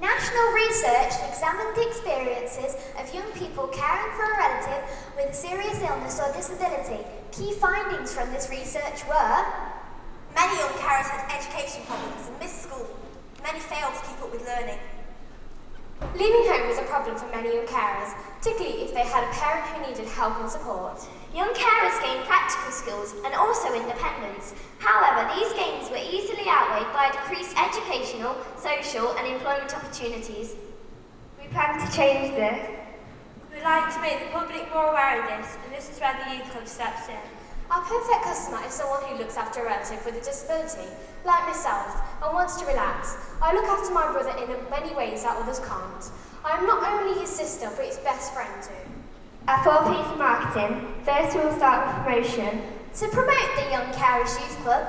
National research examined the experiences of young people caring for a relative with a serious illness or disability. Key findings from this research were: many young carers had education problems and missed school. Many failed to keep up with learning. Leaving home was a problem for many young carers, particularly if they had a parent who needed help and support. Young carers gained practical skills and also independence. However, these gains were easily outweighed by decreased educational, social and employment opportunities. We plan to change this. We'd like to make the public more aware of this, and this is where the youth club steps in. Our perfect customer is someone who looks after a relative with a disability, like myself, and wants to relax. I look after my brother in many ways that others can't. I am not only his sister, but his best friend too. At 4P for marketing, first we will start with promotion. To promote the Young Carers Youth Club,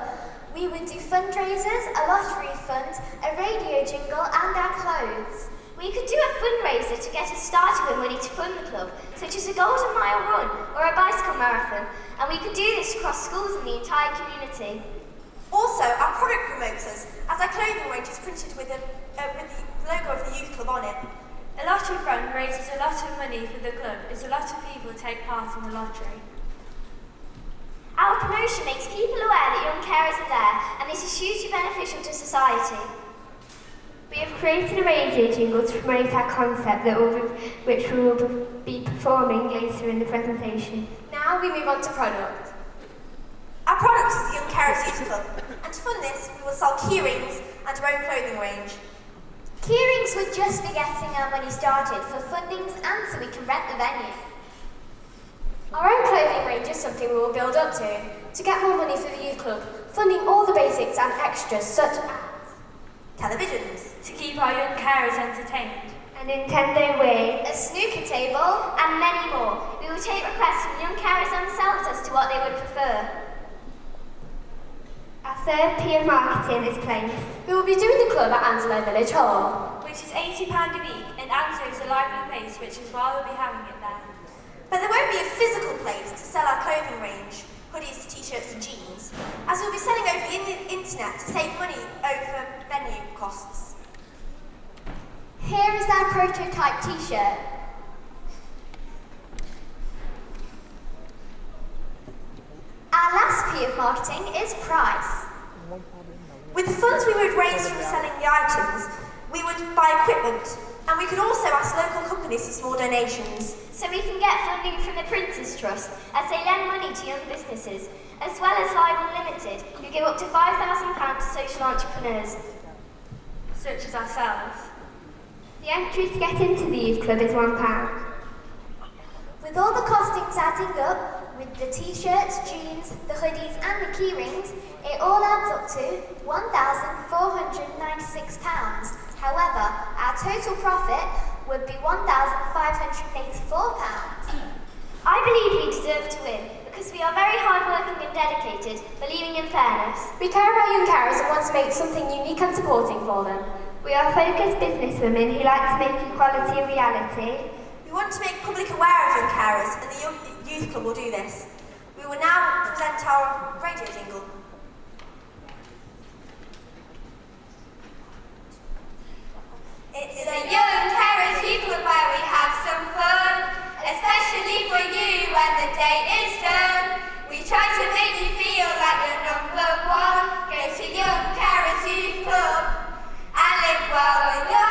we would do fundraisers, a lottery fund, a radio jingle and our clothes. We could do a fundraiser to get us started with money to fund the club, such as a Golden Mile run or a bicycle marathon, and we could do this across schools in the entire community. Also, our product promoters, as our clothing range is printed with the logo of the youth club on it. A lottery fund raises a lot of money for the club as a lot of people take part in the lottery. Our promotion makes people aware that young carers are there, and this is hugely beneficial to society. We have created a radio jingle to promote our concept which we will be performing later in the presentation. Now we move on to product. Our product is the Young Carers Youth Club, and to fund this, we will sell key rings and and our own clothing range. Keyrings would just be getting our money started for fundings and so we can rent the venue. Our own clothing range is something we will build up to get more money for the youth club, funding all the basics and extras such as televisions, to keep our young carers entertained, a Nintendo Wii, a snooker table, and many more. We will take requests from young carers themselves as to what they would prefer. Our third P of marketing is placed. We will be doing the club at Anslow Village Hall, which is £80 a week, and Anslow is a lively place, which is why we'll be having it there. But there won't be a physical place to sell our clothing range, hoodies, t-shirts and jeans, as we'll be selling over the internet to save money over venue costs. Here is our prototype t-shirt. Our last P of marketing is price. With the funds we would raise from selling the items, we would buy equipment, and we could also ask local companies for small donations. So we can get funding from the Prince's Trust as they lend money to young businesses, as well as Live Unlimited, who give up to £5,000 to social entrepreneurs, such as ourselves. The entry to get into the youth club is £1. With all the costings adding up, with the t-shirts, jeans, the hoodies and the key rings, it all adds up to £1,496. However, our total profit would be £1,584. I believe we deserve to win because we are very hard-working and dedicated, believing in fairness. We care about young carers and want to make something unique and supporting for them. We are focused businesswomen who like to make equality a reality. We want to make public aware of young carers, and the youth club will do this. We will now present our radio jingle. It's a young carers youth club where we have some fun, especially for you when the day is done. We try to make you feel like you're number one. Go to Young Carers Youth Club and live well with you.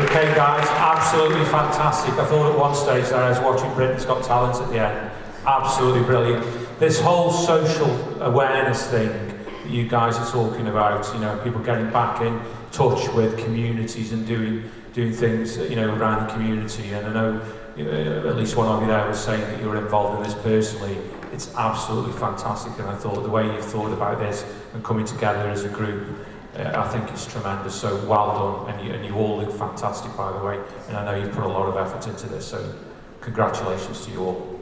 Okay guys, absolutely fantastic. I thought at one stage there I was watching Britain's Got Talent at the end. Absolutely brilliant. This whole social awareness thing that you guys are talking about, you know, people getting back in touch with communities and doing things, you know, around the community. And I know at least one of you there was saying that you're involved in this personally. It's absolutely fantastic, and I thought the way you've thought about this and coming together as a group, I think it's tremendous, so well done, and you all look fantastic, by the way, and I know you've put a lot of effort into this, so congratulations to you all.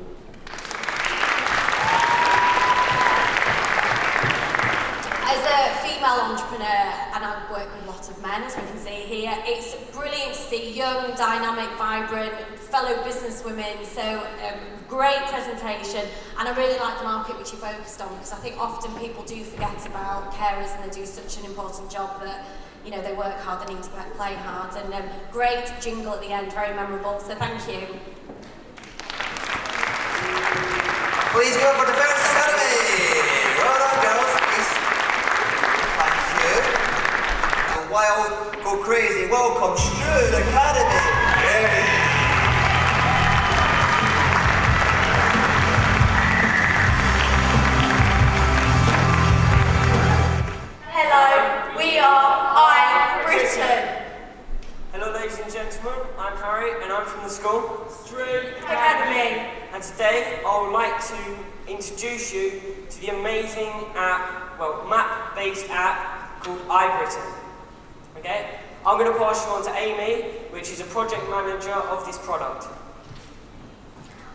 As a female entrepreneur, and I work with lots of men, as we can see here, it's brilliant to see young, dynamic, vibrant, fellow businesswomen, so great presentation, and I really like the market which you focused on, because I think often people do forget about carers and they do such an important job that, you know, they work hard, they need to play hard, and great jingle at the end, very memorable, so thank you. Please go for the first ceremony. Well done, girls. Please. Thank you. And wild, go crazy. Welcome, Stroud Academy. Yeah. Hello, we are I'm Britain. Hello ladies and gentlemen, I'm Harry and I'm from the school Stroud Academy. And today I would like to introduce you to the amazing app, well, map-based app called iBritain. Okay? I'm going to pass you on to Amy, which is a project manager of this product.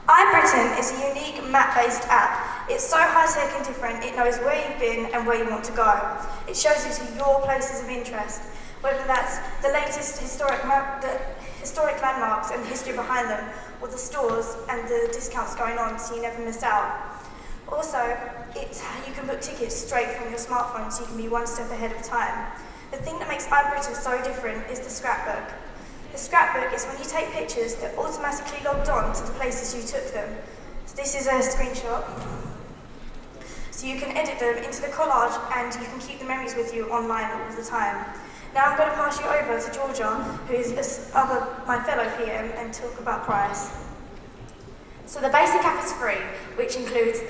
iBritain is a unique map-based app. It's so high-tech and different, it knows where you've been and where you want to go. It shows you to your places of interest, whether that's the latest historic landmarks and the history behind them, or the stores and the discounts going on so you never miss out. Also, you can book tickets straight from your smartphone so you can be one step ahead of time. The thing that makes iBritain so different is the scrapbook. The scrapbook is when you take pictures that automatically logged on to the places you took them. So this is a screenshot. So you can edit them into the collage and you can keep the memories with you online all the time. Now I'm going to pass you over to Georgia, who is my fellow PM, and talk about price. So the basic app is free, which includes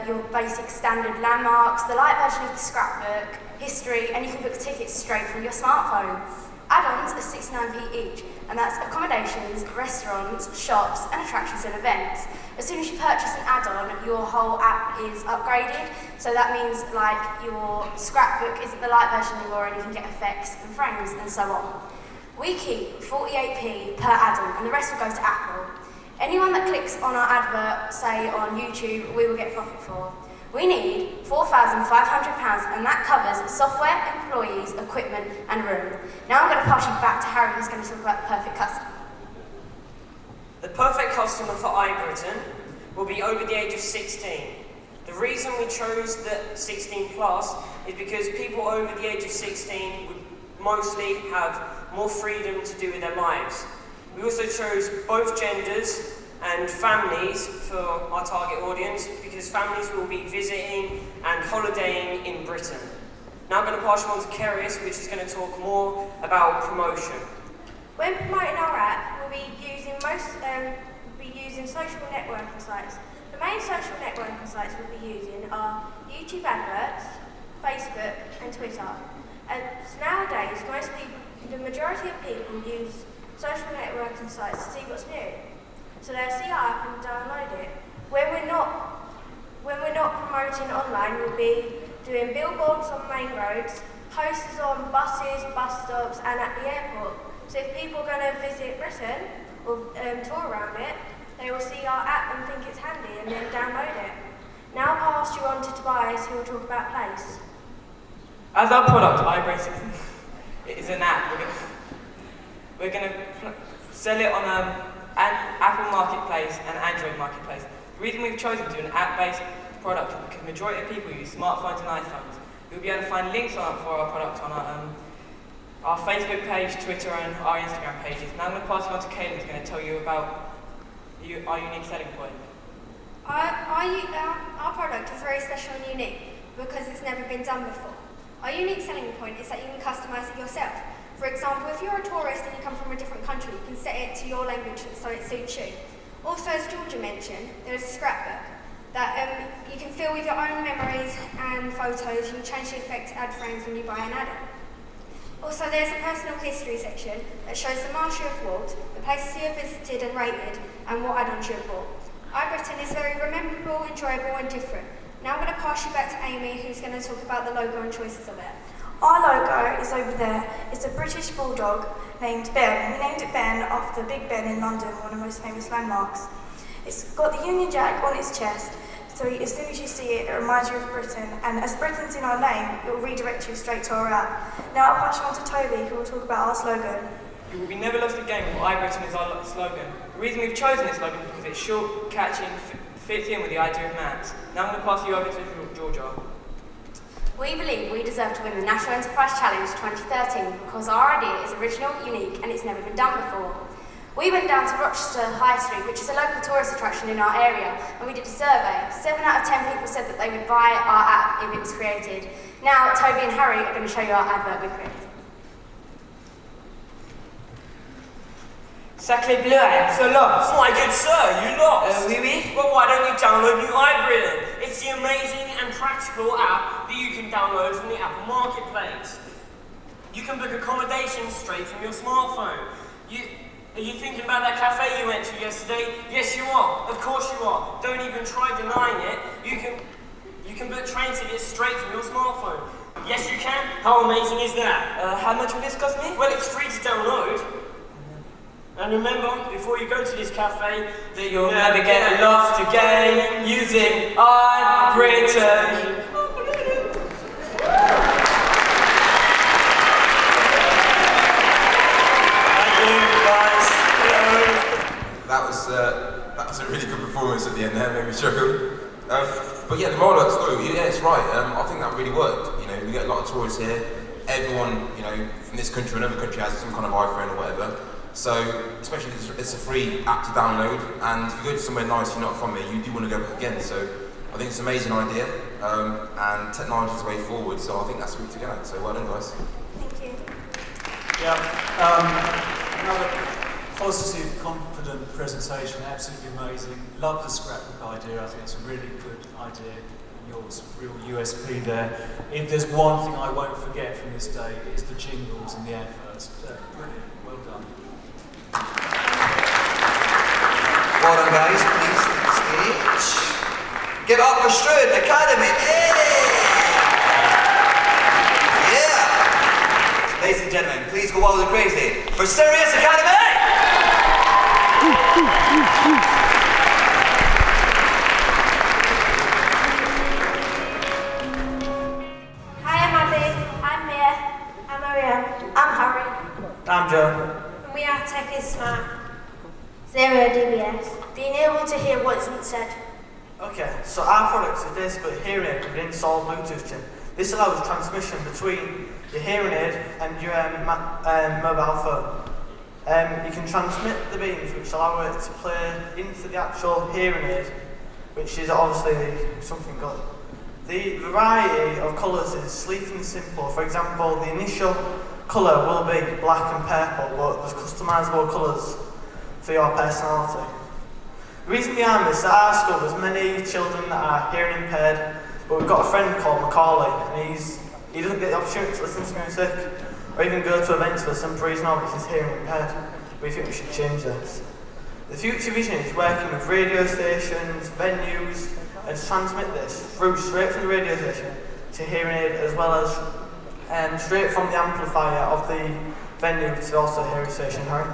your basic standard landmarks, the light version of the scrapbook, history, and you can book tickets straight from your smartphone. Add-ons are 69p each, and that's accommodations, restaurants, shops, and attractions and events. As soon as you purchase an add-on, your whole app is upgraded, so that means like your scrapbook isn't the light version anymore and you can get effects and frames and so on. We keep 48p per add-on, and the rest will go to Apple. Anyone that clicks on our advert, say on YouTube, we will get profit for. We need £4,500, and that covers software, employees, equipment, and room. Now I'm going to pass you back to Harry, who's going to talk about the perfect customer. The perfect customer for iBritain will be over the age of 16. The reason we chose the 16 plus is because people over the age of 16 would mostly have more freedom to do with their lives. We also chose both genders and families for our target audience because families will be visiting and holidaying in Britain. Now I'm going to pass you on to Keris, which is going to talk more about promotion. When promoting our app, we'll be using social networking sites. The main social networking sites we'll be using are YouTube adverts, Facebook, and Twitter. So nowadays, the majority of people use social networking sites to see what's new. So they'll see our app and download it. When we're not promoting online, we'll be doing billboards on main roads, posters on buses, bus stops, and at the airport. So if people are going to visit Britain or tour around it, they will see our app and think it's handy and then download it. Now I'll pass you on to Tobias, who will talk about Place. As our product, iBritain, it is an app. We're going to sell it on an Apple Marketplace and Android Marketplace. The reason we've chosen to do an app-based product is because the majority of people use smartphones and iPhones. You'll be able to find links for our product on our Facebook page, Twitter, and our Instagram pages. Now I'm going to pass it on to Kayla, who's going to tell you about our unique selling point. Our product is very special and unique because it's never been done before. Our unique selling point is that you can customise it yourself. For example, if you're a tourist and you come from a different country, you can set it to your language so it suits you. Also, as Georgia mentioned, there is a scrapbook that you can fill with your own memories and photos. You can change the effect to add frames when you buy an add-on. Also, there's a personal history section that shows the miles you have walked, the places you have visited and rated, and what add-ons you have bought. iBritain is very rememberable, enjoyable, and different. Now I'm going to pass you back to Amy, who's going to talk about the logo and choices of it. Our logo is over there. It's a British bulldog named Ben. We named it Ben after Big Ben in London, one of the most famous landmarks. It's got the Union Jack on its chest, so as soon as you see it, it reminds you of Britain. And as Britain's in our name, it will redirect you straight to our app. Now I'll pass you on to Toby, who will talk about our slogan. You will be never lost again, for iBritain is our slogan. The reason we've chosen this slogan is because it's short, catchy, and fits in with the idea of maps. Now I'm going to pass you over to Georgia. We believe we deserve to win the National Enterprise Challenge 2013 because our idea is original, unique, and it's never been done before. We went down to Rochester High Street, which is a local tourist attraction in our area, and we did a survey. 7 out of 10 people said that they would buy our app if it was created. Now, Toby and Harry are going to show you our advert we created. Sacré bleu, excellent! My good sir, you lost! Oui, oui. Well, why don't you download new iBritain? It's the amazing and practical app that you can download from the Apple Marketplace. You can book accommodations straight from your smartphone. Are you thinking about that cafe you went to yesterday? Yes, you are. Of course you are. Don't even try denying it. You can book train tickets straight from your smartphone. Yes, you can. How amazing is that? How much will this cost me? Well, it's free to download. And remember, before you go to this cafe, that you'll never get lost again using iBritain. That was a really good performance at the end there, made me chuckle. But yeah, the moral of that story, yeah, it's right. I think that really worked. You know, we get a lot of tourists here. Everyone, you know, from this country or another country has some kind of iPhone or whatever. So, especially because it's a free app to download, and if you go to somewhere nice you're not from here, you do want to go back again. So, I think it's an amazing idea, and technology is the way forward, so I think that's the route to go. So, well done, guys. Thank you. Yeah, another positive, confident presentation, absolutely amazing. Love the scrapbook idea, I think it's a really good idea. Yours, real USP there. If there's one thing I won't forget from this day, it's the jingles and the adverts. Brilliant, well done. Well done, guys. Please take the stage. Give it up for Struan Academy. Yeah! Ladies and gentlemen, please go wild and crazy for Sirius Academy! Hi, I'm Abby. I'm Mia. I'm Marianne. I'm Harry. I'm Joe. And we are Tech is Smart. 0 dBs. Being able to hear what isn't said. Okay, so our product is basically a hearing aid with an installed Bluetooth chip. This allows transmission between your hearing aid and your mobile phone. You can transmit the beams which allow it to play into the actual hearing aid, which is obviously something good. The variety of colours is sleek and simple. For example, the initial colour will be black and purple, but there's customisable colours for your personality. The reason behind this is that at our school there's many children that are hearing impaired, but we've got a friend called Macaulay, and he doesn't get the opportunity to listen to music or even go to events for some reason or because he's hearing impaired. We think we should change this. The future vision is working with radio stations, venues, and to transmit this through straight from the radio station to hearing aid, as well as straight from the amplifier of the venue to also hearing station. Harry?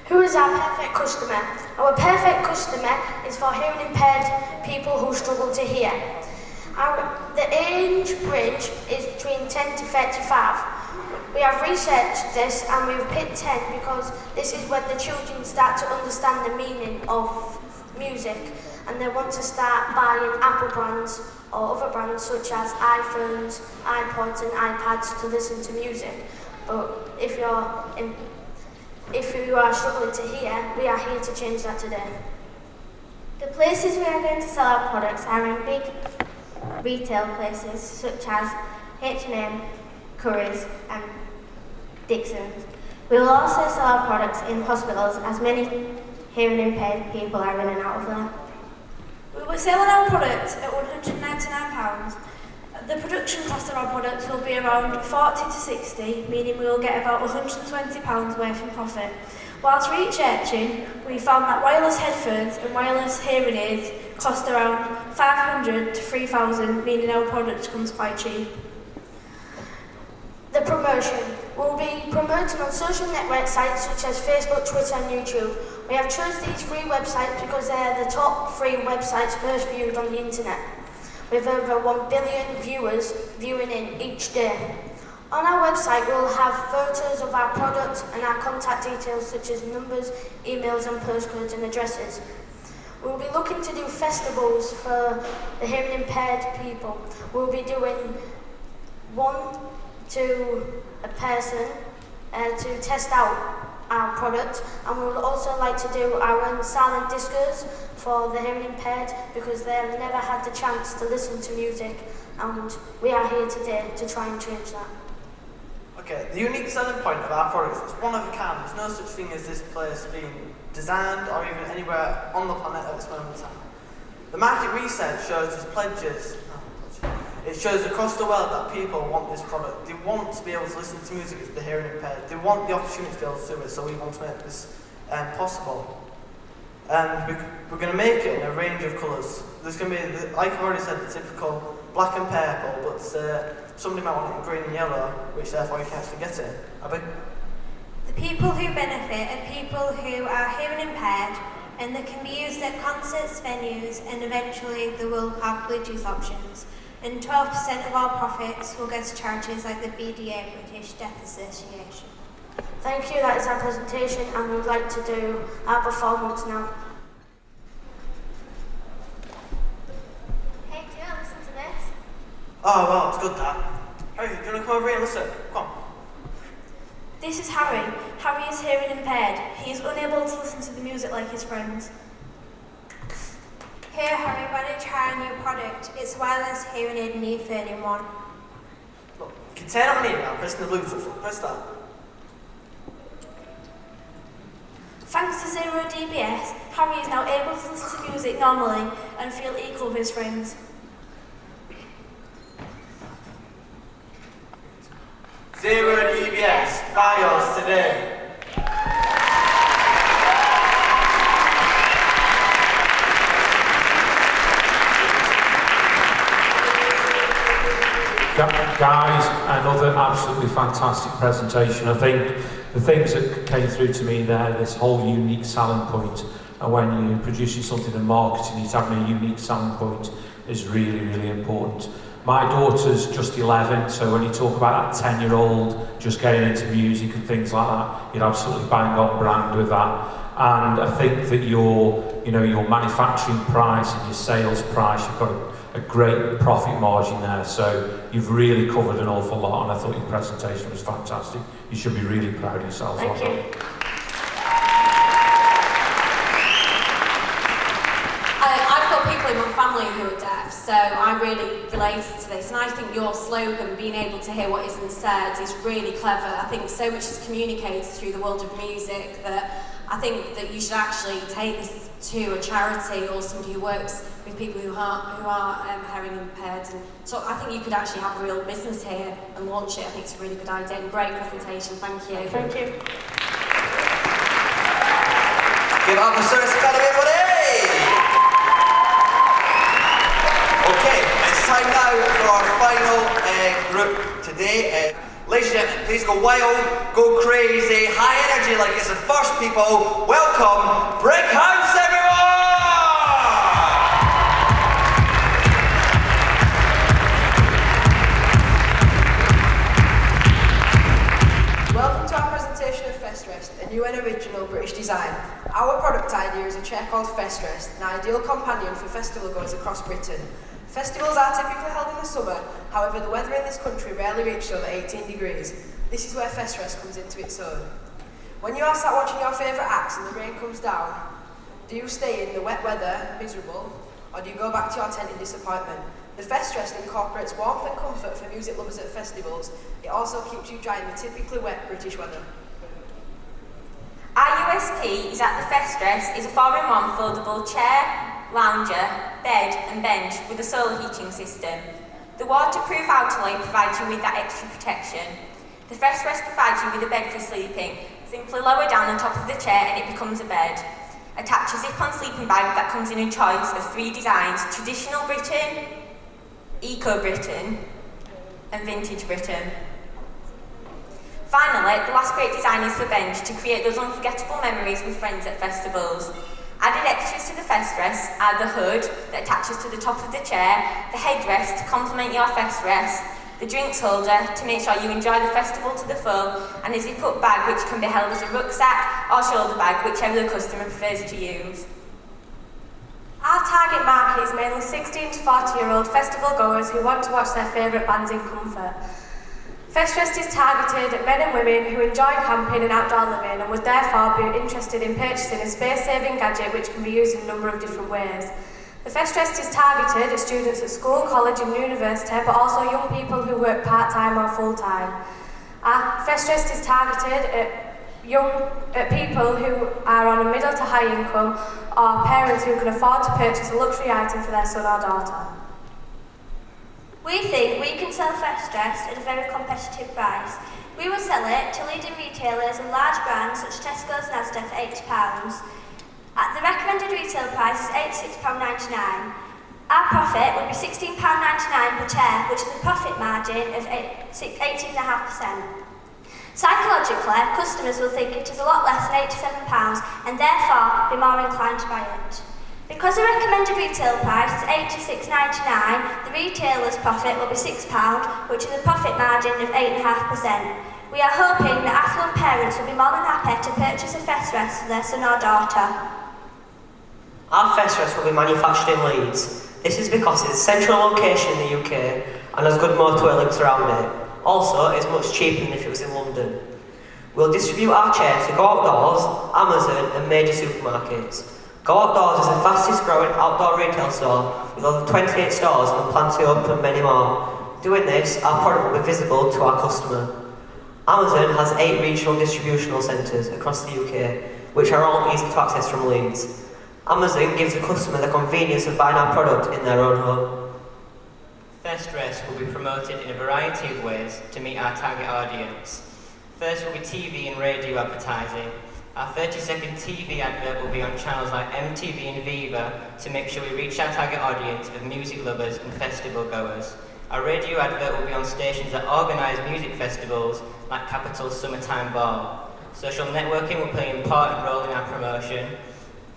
Who is our perfect customer? Our perfect customer is for hearing impaired people who struggle to hear. The age range is between 10 to 35. We have researched this and we've picked 10 because this is when the children start to understand the meaning of music and they want to start buying Apple brands or other brands such as iPhones, iPods and iPads to listen to music. But if you are struggling to hear, we are here to change that today. The places we are going to sell our products are in big retail places such as H&M, Currys and Dixon's. We will also sell our products in hospitals as many hearing impaired people are in and out of there. We will be selling our products at £199. The production cost of our products will be around 40 to 60, meaning we will get about £120 worth in profit. Whilst researching, we found that wireless headphones and wireless hearing aids cost around £500 to £3,000, meaning our product comes quite cheap. The promotion. We'll be promoting on social network sites such as Facebook, Twitter and YouTube. We have chosen these 3 websites because they are the top 3 websites most viewed on the internet, with over 1 billion viewers viewing in each day. On our website we'll have photos of our product and our contact details such as numbers, emails and postcodes and addresses. We'll be looking to do festivals for the hearing impaired people. We'll be doing one to a person to test out our product, and we would also like to do our own silent discos for the hearing impaired because they have never had the chance to listen to music, and we are here today to try and change that. Okay, the unique selling point of our product is one of a kind. There's no such thing as this place being designed or even anywhere on the planet at this moment in time. The market research shows us pledges. It shows across the world that people want this product. They want to be able to listen to music if they're hearing impaired. They want the opportunity to be able to do it, so we want to make this possible. And we're going to make it in a range of colours. There's going to be, like I've already said, the typical black and purple, but somebody might want it in green and yellow, which therefore you can actually get it. Abby? The people who benefit are people who are hearing impaired, and they can be used at concerts, venues, and eventually they will have Bluetooth options. And 12% of our profits will go to charities like the BDA, British Deaf Association. Thank you, that is our presentation, and we'd like to do our performance now. Hey Joe, listen to this. Oh, well, it's good that. Hey, do you want to come over here and listen? Come on. This is Harry. Harry is hearing impaired. He is unable to listen to the music like his friends. Here, Harry, why don't you try a new product? It's a wireless hearing aid and earphone in one. Look, you can turn on here now, pressing the Bluetooth. Press that. Thanks to Zero DBS, Harry is now able to listen to music normally and feel equal with his friends. Zero DBS, buy yours today. Guys, another absolutely fantastic presentation. I think the things that came through to me there, this whole unique selling point, and when you're producing something and marketing, it's having a unique selling point is really, really important. My daughter's just 11, so when you talk about that 10-year-old just getting into music and things like that, you're absolutely bang on brand with that. And I think that your manufacturing price and your sales price, you've got a great profit margin there, so you've really covered an awful lot, and I thought your presentation was fantastic. You should be really proud of yourselves. Thank you. I've got people in my family who are deaf, so I really related to this, and I think your slogan, being able to hear what isn't said, is really clever. I think so much is communicated through the world of music that I think that you should actually take this to a charity or somebody who works with people who are hearing impaired. And so I think you could actually have a real business here and launch it. I think it's a really good idea and great presentation. Thank you. Thank you. Give it up for Service Academy, everybody! Okay, it's time now for our final group today. Ladies and gentlemen, please go wild, go crazy, high energy like it's the first people. Welcome, Brick House, everyone! Welcome to our presentation of Festrest, a new and original British design. Our product idea is a chair called Festrest, an ideal companion for festival goers across Britain. Festivals are typically held in the summer, however the weather in this country rarely reaches over 18 degrees. This is where Festrest comes into its own. When you are sat watching your favourite acts and the rain comes down, do you stay in the wet weather, miserable, or do you go back to your tent in disappointment? The Festrest incorporates warmth and comfort for music lovers at festivals. It also keeps you dry in the typically wet British weather. Our USP is that the Festrest is a 4-in-1 foldable chair, lounger, bed and bench with a solar heating system. The waterproof outer layer provides you with that extra protection. The Festrest provides you with a bed for sleeping. Simply lower down the top of the chair and it becomes a bed. Attach a zip-on sleeping bag that comes in a choice of 3 designs: traditional Britain, eco Britain and vintage Britain. Finally, the last great design is the bench to create those unforgettable memories with friends at festivals. Added extras to the Festrest are the hood that attaches to the top of the chair, the headrest to complement your Festrest, the drinks holder to make sure you enjoy the festival to the full, and a zip-up bag which can be held as a rucksack or shoulder bag, whichever the customer prefers to use. Our target market is mainly 16 to 40-year-old festival goers who want to watch their favourite bands in comfort. Festrest is targeted at men and women who enjoy camping and outdoor living and would therefore be interested in purchasing a space-saving gadget which can be used in a number of different ways. The Festrest is targeted at students at school, college and university, but also young people who work part-time or full-time. Our Festrest is targeted at people who are on a middle to high income or parents who can afford to purchase a luxury item for their son or daughter. We think we can sell Festrest at a very competitive price. We will sell it to leading retailers and large brands such as Tesco's and Asda for £80. At the recommended retail price is £86.99. Our profit would be £16.99 per chair, which is a profit margin of 18.5%. Psychologically, customers will think it is a lot less than £87 and therefore be more inclined to buy it. Because the recommended retail price is £86.99, the retailer's profit will be £6, which is a profit margin of 8.5%. We are hoping that affluent parents will be more than happy to purchase a Festrest for their son or daughter. Our Festrest will be manufactured in Leeds. This is because it's a central location in the UK and has good motorway links around it. Also, it's much cheaper than if it was in London. We'll distribute our chairs to Go Outdoors, Amazon and major supermarkets. Go Outdoors is the fastest growing outdoor retail store with over 28 stores and plan to open many more. Doing this, our product will be visible to our customer. Amazon has 8 regional distributional centres across the UK, which are all easy to access from Leeds. Amazon gives the customer the convenience of buying our product in their own home. Festress will be promoted in a variety of ways to meet our target audience. First will be TV and radio advertising. Our 30-second TV advert will be on channels like MTV and Viva to make sure we reach our target audience of music lovers and festival goers. Our radio advert will be on stations that organise music festivals like Capital's Summertime Ball. Social networking will play an important role in our promotion.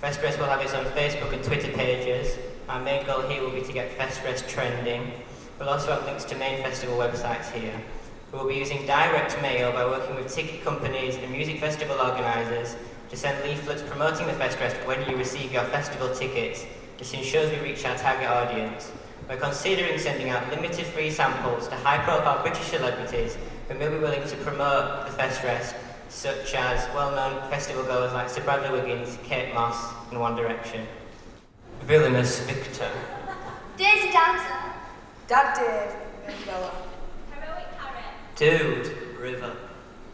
Festress will have its own Facebook and Twitter pages. Our main goal here will be to get Festress trending. We'll also have links to main festival websites here. We will be using direct mail by working with ticket companies and music festival organisers to send leaflets promoting the Festress when you receive your festival tickets. This ensures we reach our target audience. We're considering sending out limited free samples to high-profile British celebrities who may be willing to promote the Festress, such as well-known festival goers like Sir Bradley Wiggins, Kate Moss and One Direction. Villainous Victor. Daisy Dancer. Dad Dave. And Bella. Heroic Harry. Dude, River.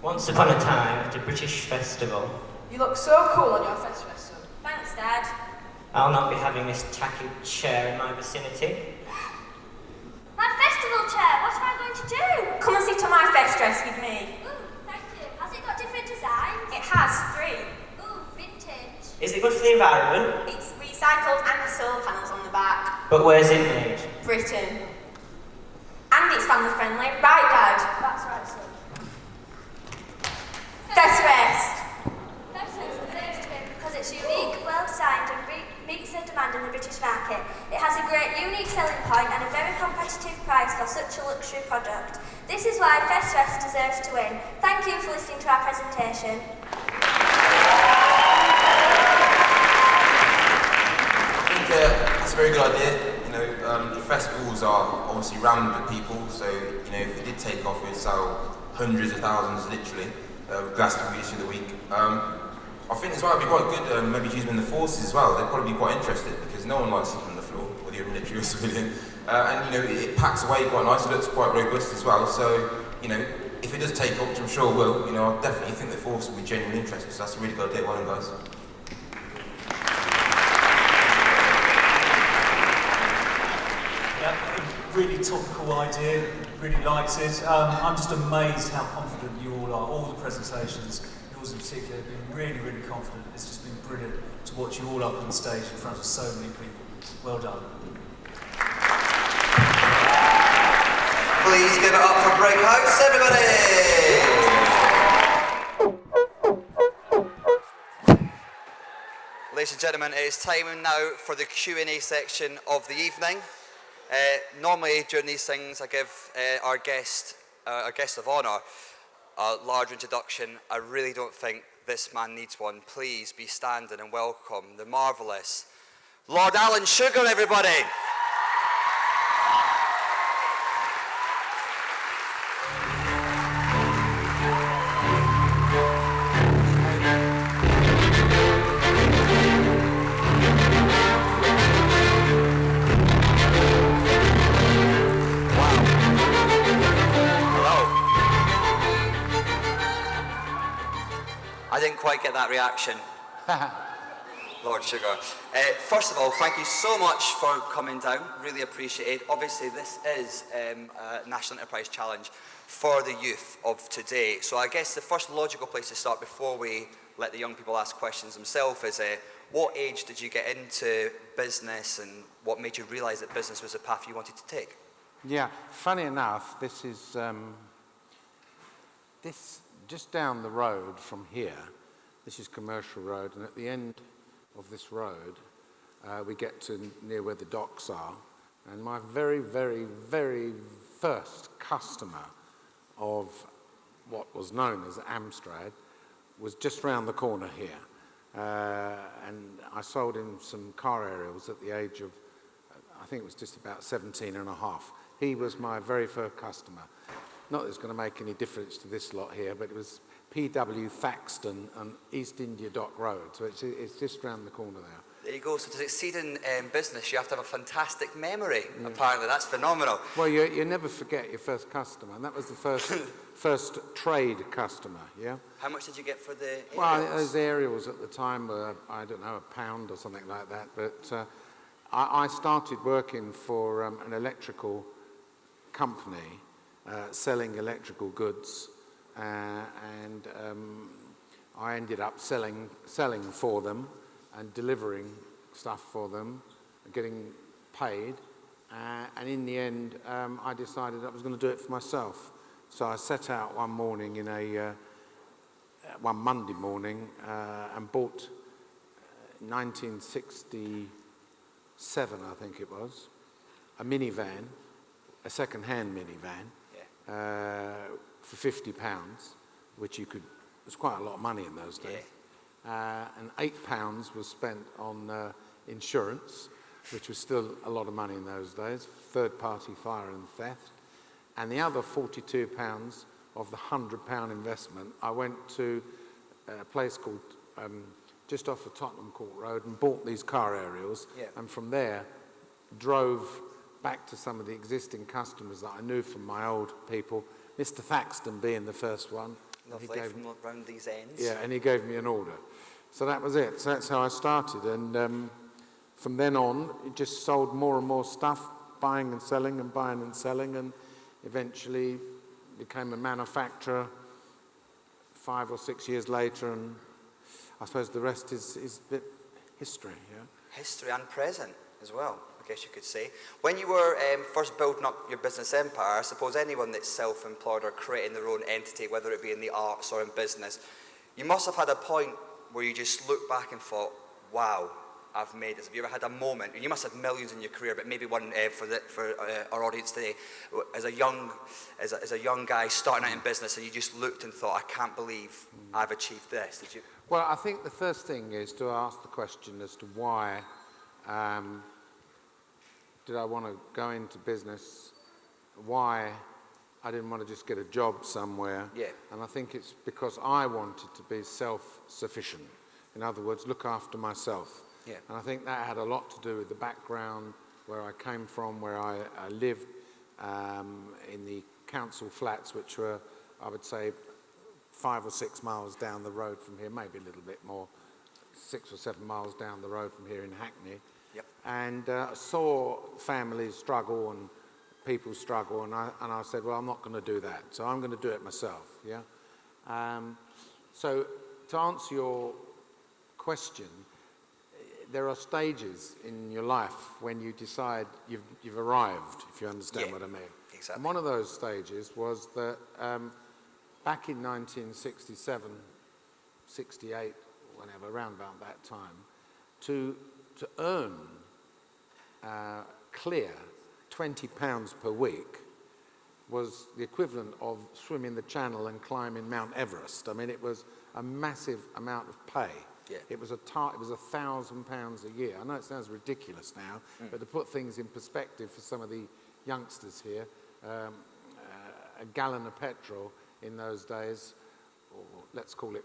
Once upon a time at a British festival. You look so cool on your Festress, son. Thanks, Dad. I'll not be having this tacky chair in my vicinity. My festival chair, what am I going to do? Come and sit on my Festress with me. Ooh, thank you. Has it got different designs? It has 3. Ooh, vintage. Is it good for the environment? It's recycled and the solar panels on the back. But where's it made? Britain. And it's family friendly, right, Dad? That's right, son. Festress. Festress deserves to win because it's unique, well designed and meets the demand in the British market. It has a great unique selling point and a very competitive price for such a luxury product. This is why Festress deserves to win. Thank you for listening to our presentation. I think that's a very good idea. You know, the festivals are obviously rammed with people, so you know if it did take off, we'd sell hundreds of thousands, literally, Glastonbury each of the week. I think as well it'd be quite good, maybe to use them in the forces as well. They'd probably be quite interested because no one likes sleeping on the floor, whether you're military or civilian. And you know it packs away quite nice. It looks quite robust as well. So you know if it does take off, which I'm sure it will, you know I definitely think the force will be genuinely interested. So that's a really good idea. Well done, guys. Really topical idea, really liked it. I'm just amazed how confident you all are. All the presentations, yours in particular, have been really, really confident. It's just been brilliant to watch you all up on stage in front of so many people. Well done. Please give it up for Brick House, everybody! Ladies and gentlemen, it is time now for the Q&A section of the evening. Normally during these things I give our guest of honour a large introduction. I really don't think this man needs one. Please be standing and welcome the marvellous Lord Alan Sugar, everybody. I didn't quite get that reaction. Lord Sugar. First of all, thank you so much for coming down. Really appreciate it. Obviously, this is a National Enterprise Challenge for the youth of today. So I guess the first logical place to start before we let the young people ask questions themselves is what age did you get into business and what made you realise that business was a path you wanted to take? Yeah, funny enough, this is just down the road from here. This is Commercial Road, and at the end of this road, we get to near where the docks are. And my very, very, very first customer of what was known as Amstrad was just round the corner here. And I sold him some car aerials at the age of, I think it was just about 17 and a half. He was my very first customer. Not that it's going to make any difference to this lot here, but it was PW Thaxton and East India Dock Road. So it's just round the corner there. There you go. So to succeed in business, you have to have a fantastic memory. Yeah. Apparently, that's phenomenal. Well, you never forget your first customer, and that was the first trade customer. Yeah. How much did you get for the aerials? Well, those aerials at the time were, I don't know, £1 or something like that. But I started working for an electrical company selling electrical goods, and I ended up selling for them and delivering stuff for them, getting paid, and in the end I decided I was going to do it for myself. So I set out one morning one Monday morning and bought 1967, I think it was, a minivan, a second-hand minivan, for £50, which was quite a lot of money in those days. And £8 was spent on insurance, which was still a lot of money in those days, third-party fire and theft. And the other £42 of the £100 investment, I went to a place called, just off the Tottenham Court Road, and bought these car aerials, and from there drove back to some of the existing customers that I knew from my old people, Mr. Thaxton being the first one. Lovely, from around these ends. Yeah, and he gave me an order. So that was it. So that's how I started. And from then on, it just sold more and more stuff, buying and selling, and eventually became a manufacturer 5 or 6 years later, and I suppose the rest is a bit history. Yeah? History and present as well, I guess you could say. When you were first building up your business empire, I suppose anyone that's self-employed or creating their own entity, whether it be in the arts or in business, you must have had a point where you just looked back and thought, wow, I've made this. Have you ever had a moment, and you must have millions in your career, but maybe one for our audience today, as a young guy starting out in business, and you just looked and thought, I can't believe I've achieved this. Did you? Well, I think the first thing is to ask the question as to why did I want to go into business, why I didn't want to just get a job somewhere. Yeah. And I think it's because I wanted to be self-sufficient. In other words, look after myself. Yeah. And I think that had a lot to do with the background, where I came from, where I lived in the council flats, which were, I would say, 5 or 6 miles down the road from here, maybe a little bit more, 6 or 7 miles down the road from here in Hackney. Yep. And saw families struggle and people struggle, and I said, well, I'm not going to do that, so I'm going to do it myself. Yeah. So to answer your question, there are stages in your life when you decide you've arrived, if you understand what I mean. Exactly. And one of those stages was that back in 1967, 68, whenever, around about that time, to earn clear £20 per week was the equivalent of swimming the Channel and climbing Mount Everest. I mean, it was a massive amount of pay. Yeah. It was £1,000 a year. I know it sounds ridiculous now, but to put things in perspective for some of the youngsters here, a gallon of petrol in those days, or let's call it,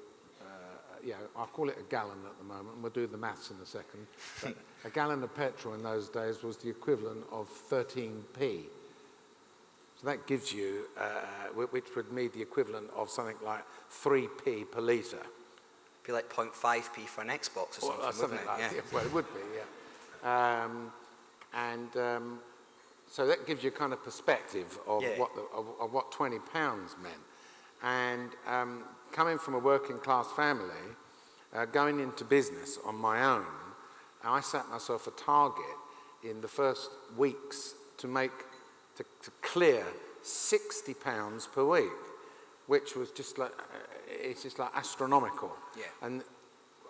I'll call it a gallon at the moment, and we'll do the maths in a second. But a gallon of petrol in those days was the equivalent of 13p. So that gives you, which would mean the equivalent of something like 3p per litre. Be like 0.5p for an Xbox or something, wouldn't it? Like yeah. that. Well, it would be, yeah. So that gives you a kind of perspective of what £20 meant. And coming from a working class family, going into business on my own, I set myself a target in the first weeks to clear £60 per week, which was just like, it's just like astronomical. Yeah. And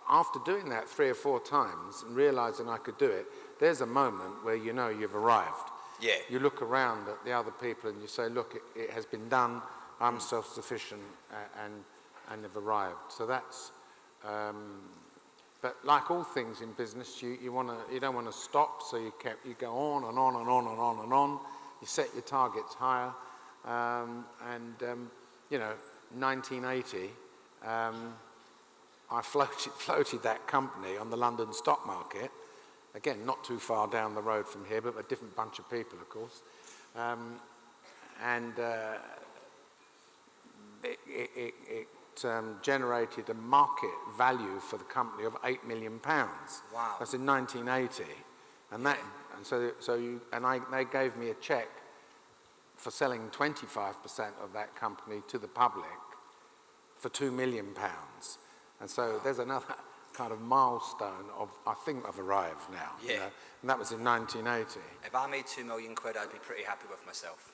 after doing that 3 or 4 times and realizing I could do it, there's a moment where you know you've arrived. Yeah. You look around at the other people and you say, look, it has been done, I'm self-sufficient and have arrived. So that's, but like all things in business, you don't want to stop, so you go on and on and on and on and on. You set your targets higher, 1980, I floated that company on the London stock market. Again, not too far down the road from here, but a different bunch of people, of course. It generated a market value for the company of £8 million. Wow. That's in 1980. And they gave me a cheque for selling 25% of that company to the public for £2 million. And so there's another kind of milestone of, I think I've arrived now. Yeah. You know? And that was in 1980. If I made £2 million, I'd be pretty happy with myself.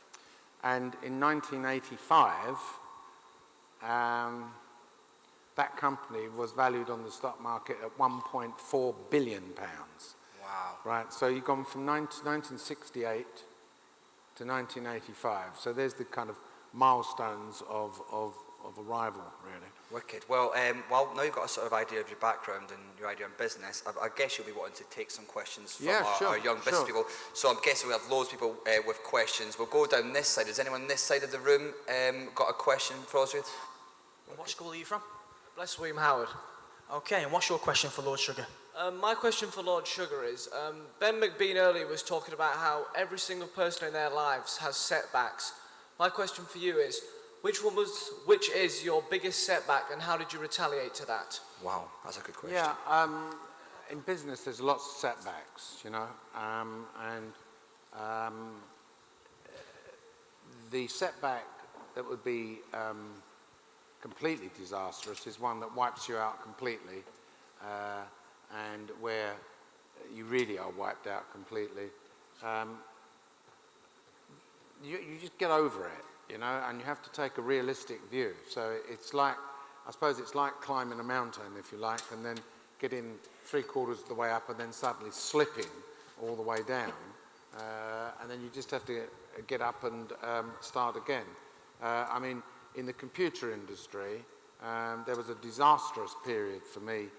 And in 1985, that company was valued on the stock market at £1.4 billion. Wow. Right, so you've gone from 1968 to 1985. So there's the kind of milestones of arrival, really. Wicked. Well, now you've got a sort of idea of your background and your idea in business, I guess you'll be wanting to take some questions from our young business people. So I'm guessing we have loads of people with questions. We'll go down this side. Has anyone on this side of the room got a question for us? What school are you from? Bless William Howard. Okay, and what's your question for Lord Sugar? My question for Lord Sugar is, Ben McBean earlier was talking about how every single person in their lives has setbacks. My question for you is, which is your biggest setback and how did you retaliate to that? Wow, that's a good question. Yeah, in business there's lots of setbacks, you know, the setback that would be completely disastrous is one that wipes you out completely, and where you really are wiped out completely. You just get over it, you know, and you have to take a realistic view. So it's like, I suppose it's like climbing a mountain, if you like, and then getting 3/4 of the way up and then suddenly slipping all the way down. And then you just have to get up and start again. I mean, in the computer industry, there was a disastrous period for me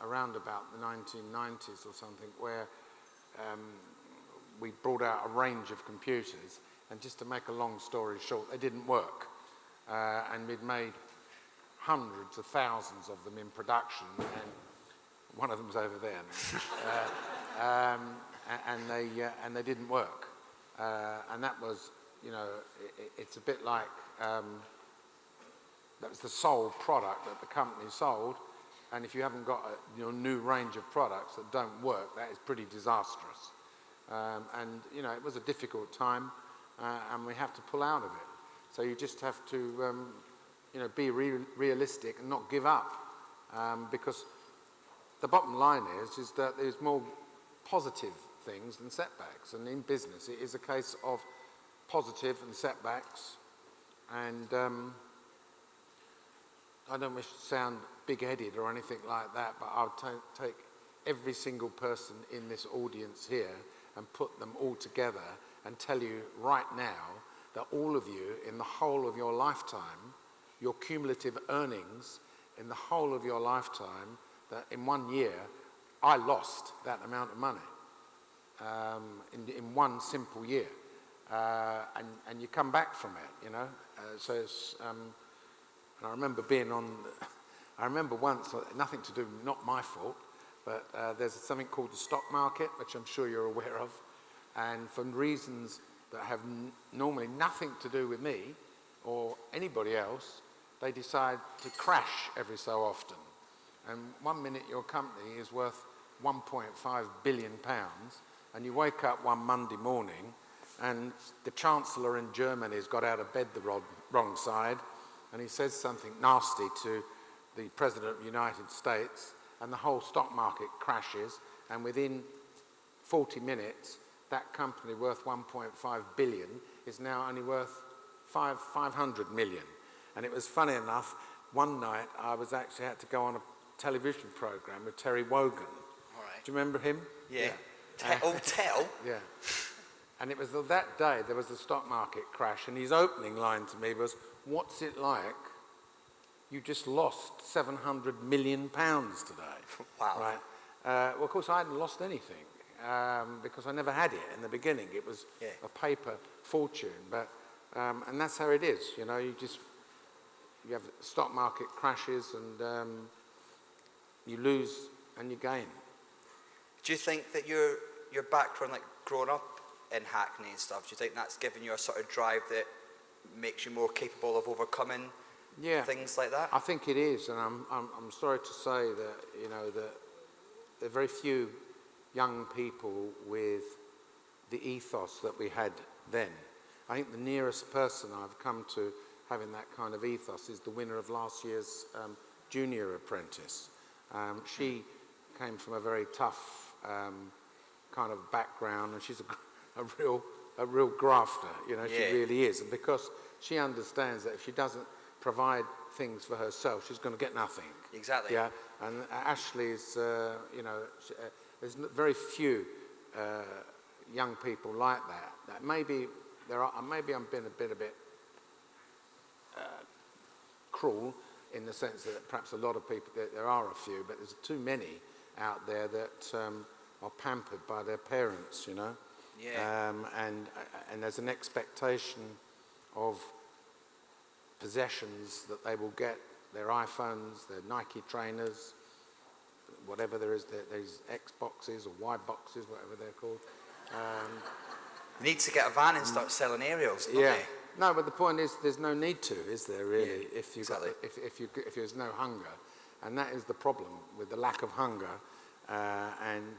around about the 1990s or something, where we brought out a range of computers, and just to make a long story short, they didn't work. And we'd made hundreds of thousands of them in production, and one of them's over there now. And they didn't work. And that was, you know, it's a bit like, that was the sole product that the company sold, and if you haven't got a new range of products that don't work, that is pretty disastrous. And, you know, it was a difficult time, and we have to pull out of it. So you just have to, you know, be realistic and not give up, because the bottom line is that there's more positive things than setbacks, and in business it is a case of positive and setbacks. And I don't wish to sound big-headed or anything like that, but I'll take every single person in this audience here and put them all together and tell you right now that all of you, in the whole of your lifetime, your cumulative earnings in the whole of your lifetime, that in 1 year I lost that amount of money in one simple year. And you come back from it, you know. So it's, and I remember being on, I remember once, nothing to do, not my fault, but there's something called the stock market, which I'm sure you're aware of, and for reasons that have normally nothing to do with me or anybody else, they decide to crash every so often. And 1 minute your company is worth £1.5 billion, and you wake up one Monday morning and the Chancellor in Germany has got out of bed the wrong side, and he says something nasty to the President of the United States, and the whole stock market crashes, and within 40 minutes, that company worth 1.5 billion is now only worth 500 million. And it was funny enough, one night I was actually had to go on a television program with Terry Wogan. All right. Do you remember him? Yeah. Tell? Yeah. And it was that day there was the stock market crash, and his opening line to me was, "What's it like? You just lost £700 million today." Wow. Right. Well, of course, I hadn't lost anything because I never had it in the beginning. It was a paper fortune, but and that's how it is. You know, you just you have stock market crashes, and you lose and you gain. Do you think that your background, like growing up in Hackney and stuff, do you think that's given you a sort of drive that makes you more capable of overcoming things like that? I think it is, and I'm sorry to say that, you know, that there are very few young people with the ethos that we had then. I think the nearest person I've come to having that kind of ethos is the winner of last year's junior apprentice. She came from a very tough kind of background, and she's a real grafter, you know, she really is. And because she understands that if she doesn't provide things for herself, she's going to get nothing. Exactly. Yeah, and Ashley's, you know, there's very few young people like that. That maybe I'm being a bit cruel in the sense that perhaps a lot of people, there are a few, but there's too many out there that are pampered by their parents, you know. Yeah. And there's an expectation of possessions that they will get, their iPhones, their Nike trainers, whatever there is, there's Xboxes or Y boxes, whatever they're called. Need to get a van and start selling aerials, don't Yeah. they? No, but the point is, there's no need to, is there really? Yeah, if exactly. if there's no hunger, and that is the problem with the lack of hunger and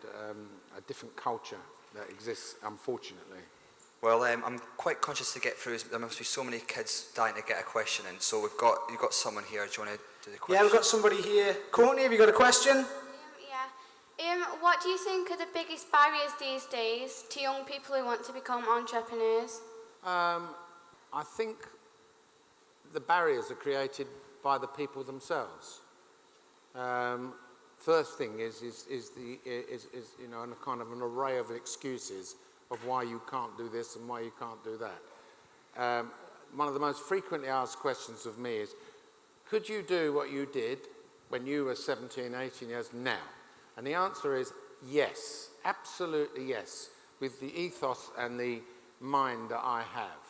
a different culture that exists, unfortunately. Well, I'm quite conscious to get through. There must be so many kids dying to get a question in. So you've got someone here. Do you want to do the question? Yeah, we've got somebody here. Courtney, have you got a question? What do you think are the biggest barriers these days to young people who want to become entrepreneurs? I think the barriers are created by the people themselves. First thing is you know, a kind of an array of excuses of why you can't do this and why you can't do that. One of the most frequently asked questions of me is, could you do what you did when you were 17, 18 years now? And the answer is yes, absolutely yes, with the ethos and the mind that I have.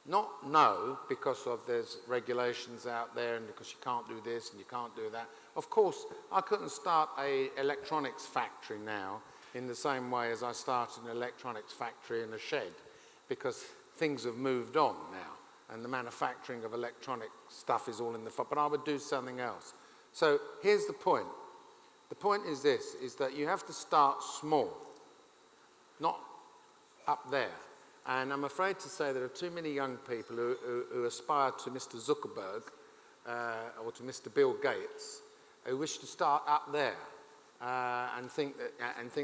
Not no, because of there's regulations out there and because you can't do this and you can't do that. Of course, I couldn't start an electronics factory now in the same way as I started an electronics factory in a shed, because things have moved on now and the manufacturing of electronic stuff is all in the but I would do something else. So here's the point. The point is this, is that you have to start small, not up there. And I'm afraid to say there are too many young people who aspire to Mr. Zuckerberg or to Mr. Bill Gates, who wish to start up there and think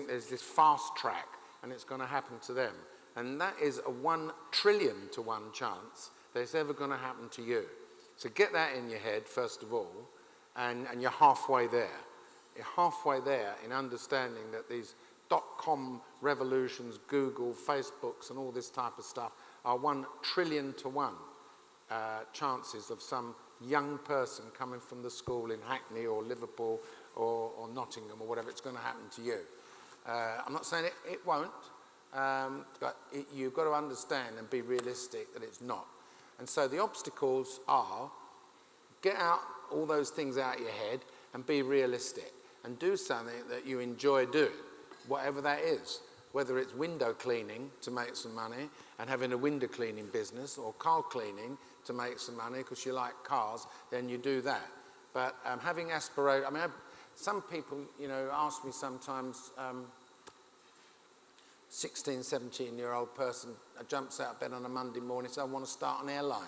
there's this fast track and it's going to happen to them. And that is a 1 trillion to 1 chance that it's ever going to happen to you. So get that in your head, first of all, and you're halfway there. You're halfway there in understanding that these .com revolutions, Google, Facebooks, and all this type of stuff are 1 trillion to 1 chances of some young person coming from the school in Hackney or Liverpool or Nottingham or whatever, it's going to happen to you. I'm not saying it won't, but you've got to understand and be realistic that it's not. And so the obstacles are, get out all those things out of your head and be realistic and do something that you enjoy doing, whatever that is. Whether it's window cleaning to make some money and having a window cleaning business, or car cleaning to make some money because you like cars, then you do that. But having aspiration, I mean, some people, you know, ask me sometimes, 16, 17-year-old person jumps out of bed on a Monday morning and says, I want to start an airline.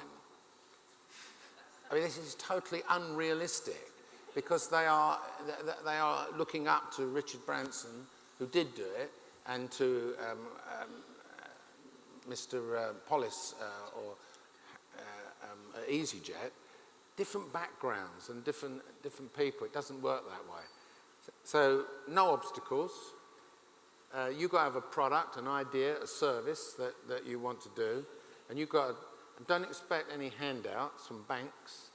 I mean, this is totally unrealistic because they are looking up to Richard Branson, who did do it, and to Mr. Pollis or EasyJet, different backgrounds and different people. It doesn't work that way. So no obstacles. You've got to have a product, an idea, a service that you want to do, and you've got to, don't expect any handouts from banks,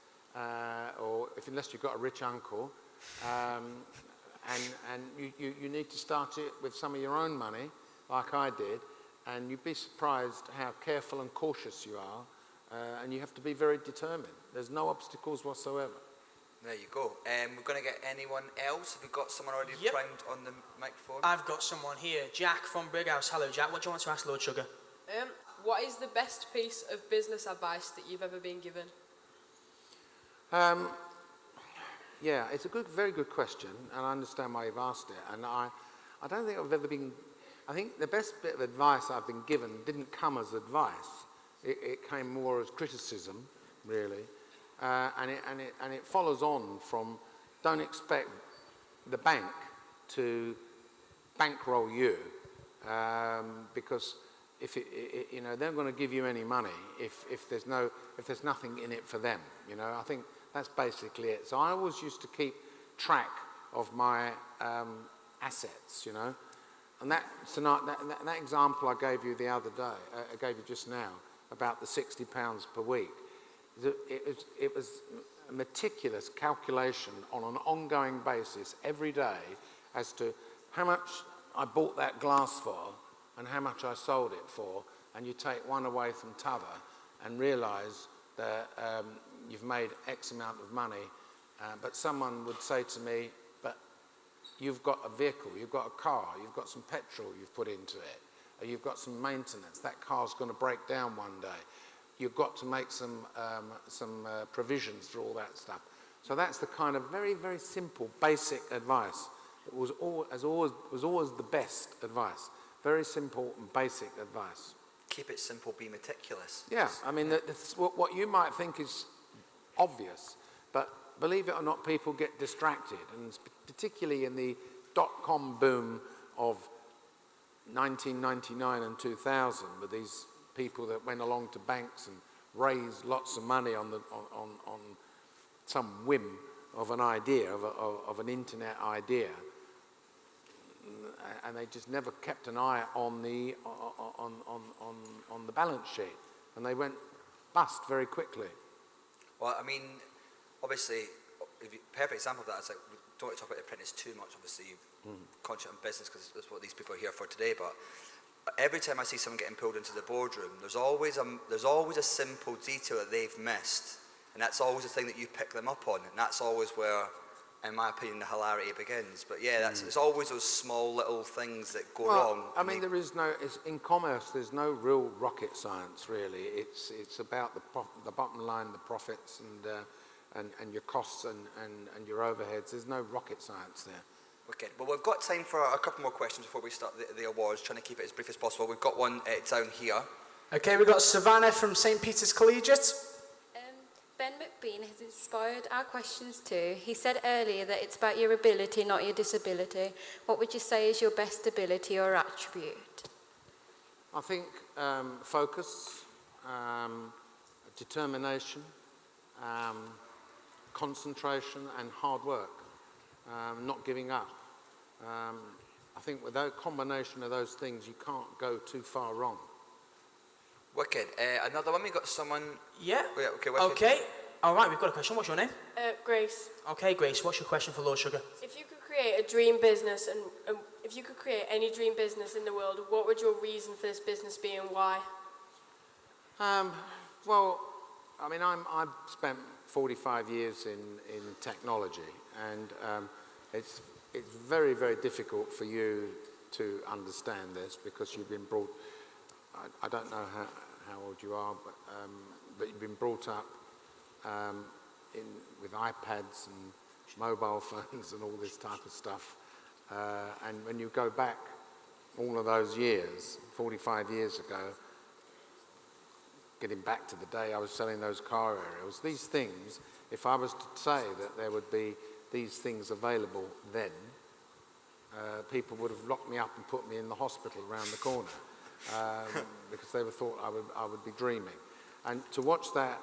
or unless you've got a rich uncle, and you need to start it with some of your own money, like I did, and you'd be surprised how careful and cautious you are and you have to be very determined. There's no obstacles whatsoever. There you go. We're going to get anyone else. Have we got someone already primed on the microphone? I've got someone here. Jack from Brighouse. Hello, Jack. What do you want to ask Lord Sugar? What is the best piece of business advice that you've ever been given? Yeah, it's a very good question, and I understand why you've asked it. And I don't think I've ever been. I think the best bit of advice I've been given didn't come as advice. It came more as criticism, really, and it follows on from. Don't expect the bank to bankroll you, because if you know, they're going to give you any money if there's nothing in it for them. You know, I think that's basically it. So I always used to keep track of my assets. You know, and that example I gave you the other day, I gave you just now about the £60 per week. It was a meticulous calculation on an ongoing basis every day as to how much I bought that glass for and how much I sold it for, and you take one away from t'other and realise that you've made X amount of money, but someone would say to me, but you've got a vehicle, you've got a car, you've got some petrol you've put into it, or you've got some maintenance, that car's going to break down one day. You've got to make some provisions for all that stuff. So that's the kind of very, very simple, basic advice. It was always the best advice. Very simple and basic advice. Keep it simple, be meticulous. Yeah, I mean, what you might think is obvious, but believe it or not, people get distracted, and particularly in the dot-com boom of 1999 and 2000, with these people that went along to banks and raised lots of money on some whim of an idea, of an internet idea, and they just never kept an eye on the balance sheet, and they went bust very quickly. Well, I mean, obviously, perfect example of that is like, we don't want to talk about the apprentice too much. Obviously, you're conscious on business because that's what these people are here for today. But every time I see someone getting pulled into the boardroom, there's always a simple detail that they've missed, and that's always the thing that you pick them up on, and that's always where, in my opinion, the hilarity begins. But yeah, it's always those small little things that go wrong. I mean, in commerce, there's no real rocket science, really. It's about the bottom line, the profits, and your costs and your overheads. There's no rocket science there. Okay, well, we've got time for a couple more questions before we start the awards, trying to keep it as brief as possible. We've got one down here. Okay, we've got Savannah from St. Peter's Collegiate. Ben McBean has inspired our questions too. He said earlier that it's about your ability, not your disability. What would you say is your best ability or attribute? I think focus, determination, concentration and hard work, not giving up. I think with that combination of those things, you can't go too far wrong. Wicked. Another one, we got someone... Yeah. Okay, wicked. Okay. All right, we've got a question. What's your name? Grace. Okay, Grace, what's your question for Lord Sugar? If you could create a dream business, and if you could create any dream business in the world, what would your reason for this business be and why? Well, I mean, I've spent 45 years in technology, and it's very, very difficult for you to understand this because you've been brought... I don't know how old you are, but you've been brought up with iPads and mobile phones and all this type of stuff. And when you go back all of those years, 45 years ago, getting back to the day I was selling those car aerials, these things, if I was to say that there would be these things available then, people would have locked me up and put me in the hospital around the corner. Because they thought I would be dreaming. And to watch that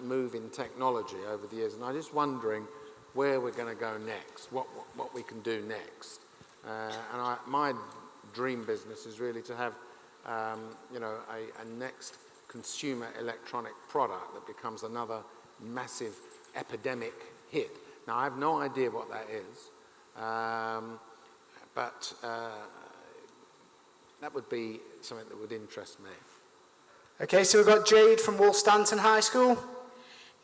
move in technology over the years, and I'm just wondering where we're going to go next, what we can do next. My dream business is really to have a next consumer electronic product that becomes another massive epidemic hit. Now, I have no idea what that is, but that would be something that would interest me. Okay, so we've got Jade from Wolstanton High School.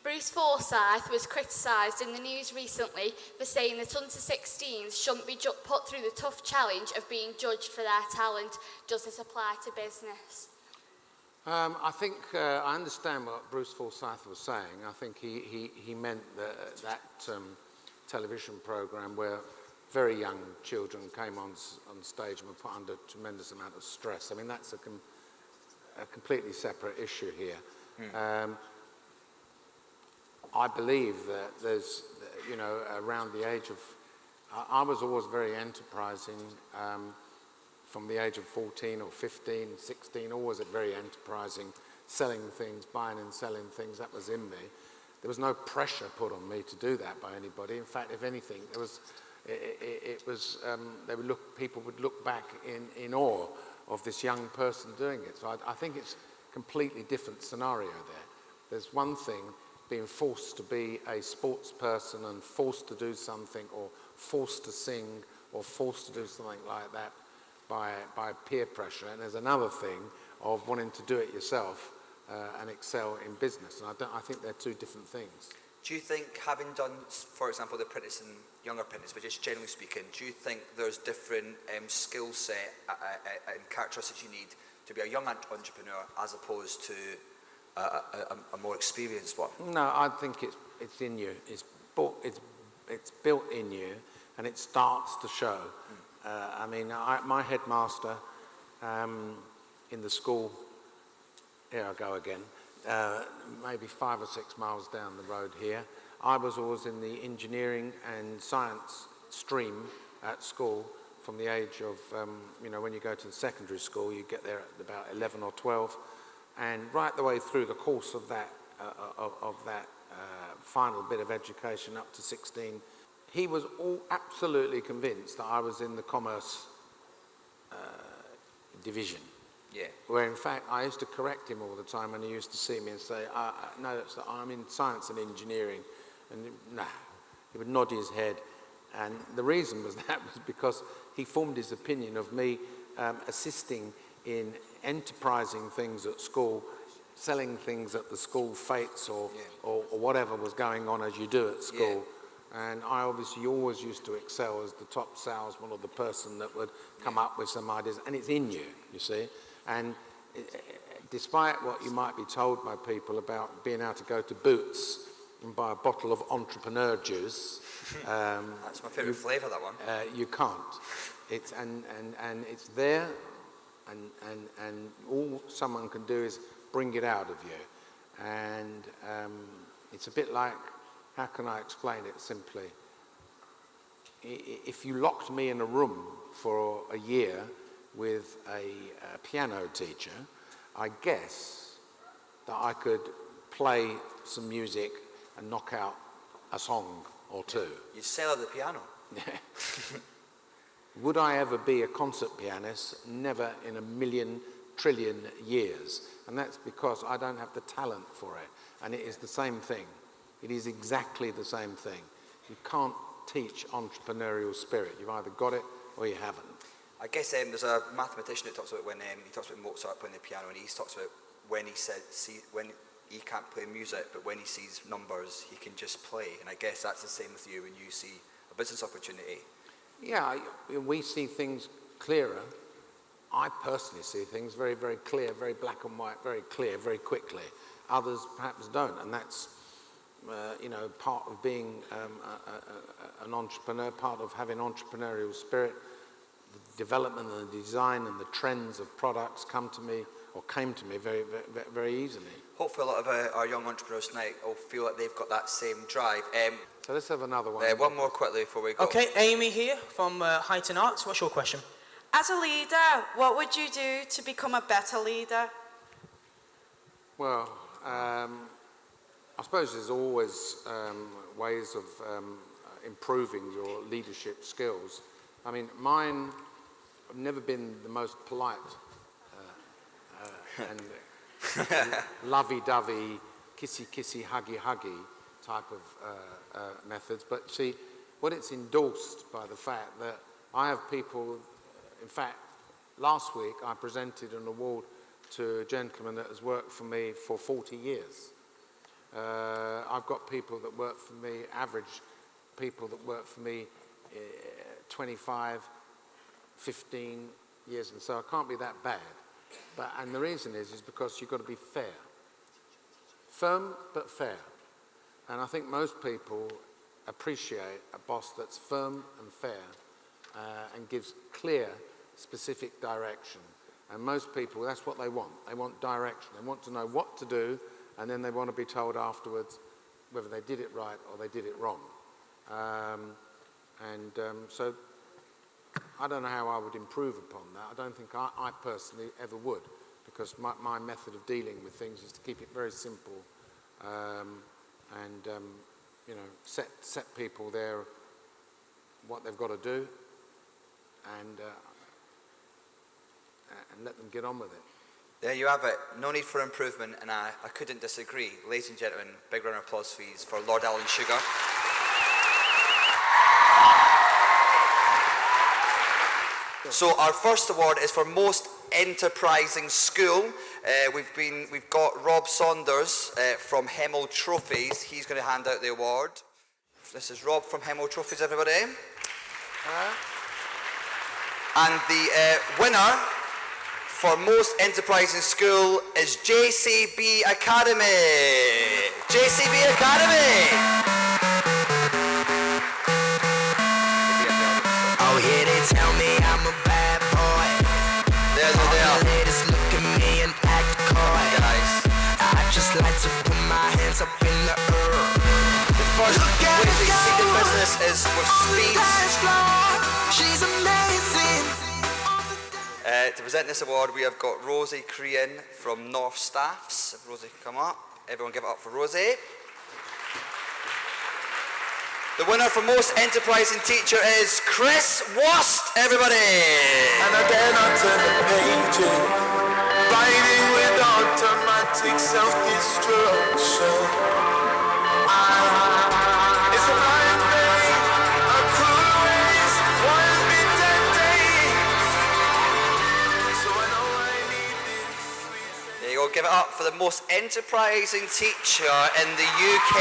Bruce Forsyth was criticised in the news recently for saying that under-16s shouldn't be put through the tough challenge of being judged for their talent. Does this apply to business? I think I understand what Bruce Forsyth was saying. I think he meant that television programme where very young children came on stage and were put under a tremendous amount of stress. I mean, that's a completely separate issue here. I believe that there's, you know, around the age of, I was always very enterprising from the age of 14 or 15, 16, always very enterprising, selling things, buying and selling things, that was in me. There was no pressure put on me to do that by anybody. In fact, if anything, there was, people would look back in awe of this young person doing it. So I think it's a completely different scenario there. There's one thing, being forced to be a sports person and forced to do something, or forced to sing, or forced to do something like that by peer pressure. And there's another thing of wanting to do it yourself and excel in business. And I think they're two different things. Do you think, having done, for example, the apprentice and younger apprentice, but just generally speaking, do you think there's different skill set and characteristics you need to be a young entrepreneur as opposed to a more experienced one? No, I think it's in you. It's built in you, and it starts to show. I mean, my headmaster in the school, here I go again, maybe 5 or 6 miles down the road here, I was always in the engineering and science stream at school from the age of, you know, when you go to the secondary school, you get there at about 11 or 12. And right the way through the course of that, final bit of education up to 16, he was absolutely convinced that I was in the commerce division. Yeah. Where in fact I used to correct him all the time when he used to see me and say, no, I'm in science and engineering. And nah, he would nod his head. And the reason was because he formed his opinion of me assisting in enterprising things at school, selling things at the school fetes or whatever was going on as you do at school. Yeah. And I obviously always used to excel as the top salesman or the person that would come up with some ideas. And it's in you, you see. And despite what you might be told by people about being able to go to Boots and buy a bottle of entrepreneur juice. That's my favourite flavour, that one. You can't. It's and it's there. And all someone can do is bring it out of you. And it's a bit like, how can I explain it simply? If you locked me in a room for a year with a piano teacher, I guess that I could play some music and knock out a song or two. You'd sell at the piano. Would I ever be a concert pianist? Never in a million trillion years. And that's because I don't have the talent for it. And it is the same thing. It is exactly the same thing. You can't teach entrepreneurial spirit. You've either got it or you haven't. I guess there's a mathematician that talks about when he talks about Mozart playing the piano, and he talks about when when he can't play music, but when he sees numbers, he can just play. And I guess that's the same with you when you see a business opportunity. Yeah, we see things clearer. I personally see things very, very clear, very black and white, very clear, very quickly. Others perhaps don't, and that's you know, part of being an entrepreneur, part of having entrepreneurial spirit. The development and the design and the trends of products came to me very, very, very easily. Hopefully a lot of our young entrepreneurs tonight will feel like they've got that same drive. So let's have another one. One more quickly before we go. Okay, Amy here from Heighton Arts. What's your question? As a leader, what would you do to become a better leader? Well, I suppose there's always ways of improving your leadership skills. I mean, mine have never been the most polite and lovey-dovey, kissy-kissy, huggy-huggy type of methods. But see, what it's endorsed by the fact that I have people, in fact, last week I presented an award to a gentleman that has worked for me for 40 years. I've got people that work for me, average people that work for me 25, 15 years, and so I can't be that bad. And the reason is because you've got to be fair. Firm but fair. And I think most people appreciate a boss that's firm and fair and gives clear, specific direction. And most people, that's what they want. They want direction. They want to know what to do, and then they want to be told afterwards whether they did it right or they did it wrong. So I don't know how I would improve upon that. I don't think I personally ever would, because my method of dealing with things is to keep it very simple you know, set people there what they've got to do and let them get on with it. There you have it. No need for improvement, and I couldn't disagree. Ladies and gentlemen, big round of applause please for Lord Alan Sugar. So our first award is for most enterprising school. We've got Rob Saunders from Hemel Trophies. He's going to hand out the award. This is Rob from Hemel Trophies, everybody. And the winner for most enterprising school is JCB Academy. JCB Academy. Oh, here they tell me I'm a bad boy. There they are. Ladies look at me and act coy. Guys, I just like to put my hands up in the air. the first way they see the business is with speed. She's amazing. To present this award, we have got Rosie Crean from North Staffs. If Rosie can come up. Everyone give it up for Rosie. The winner for most enterprising teacher is Chris Wast, everybody! And again I turn the pages, riding with automatic self-destruction. It's a blind thing, a cruel race, one bitter day. So I know I need this. There you go, give it up for the most enterprising teacher in the UK.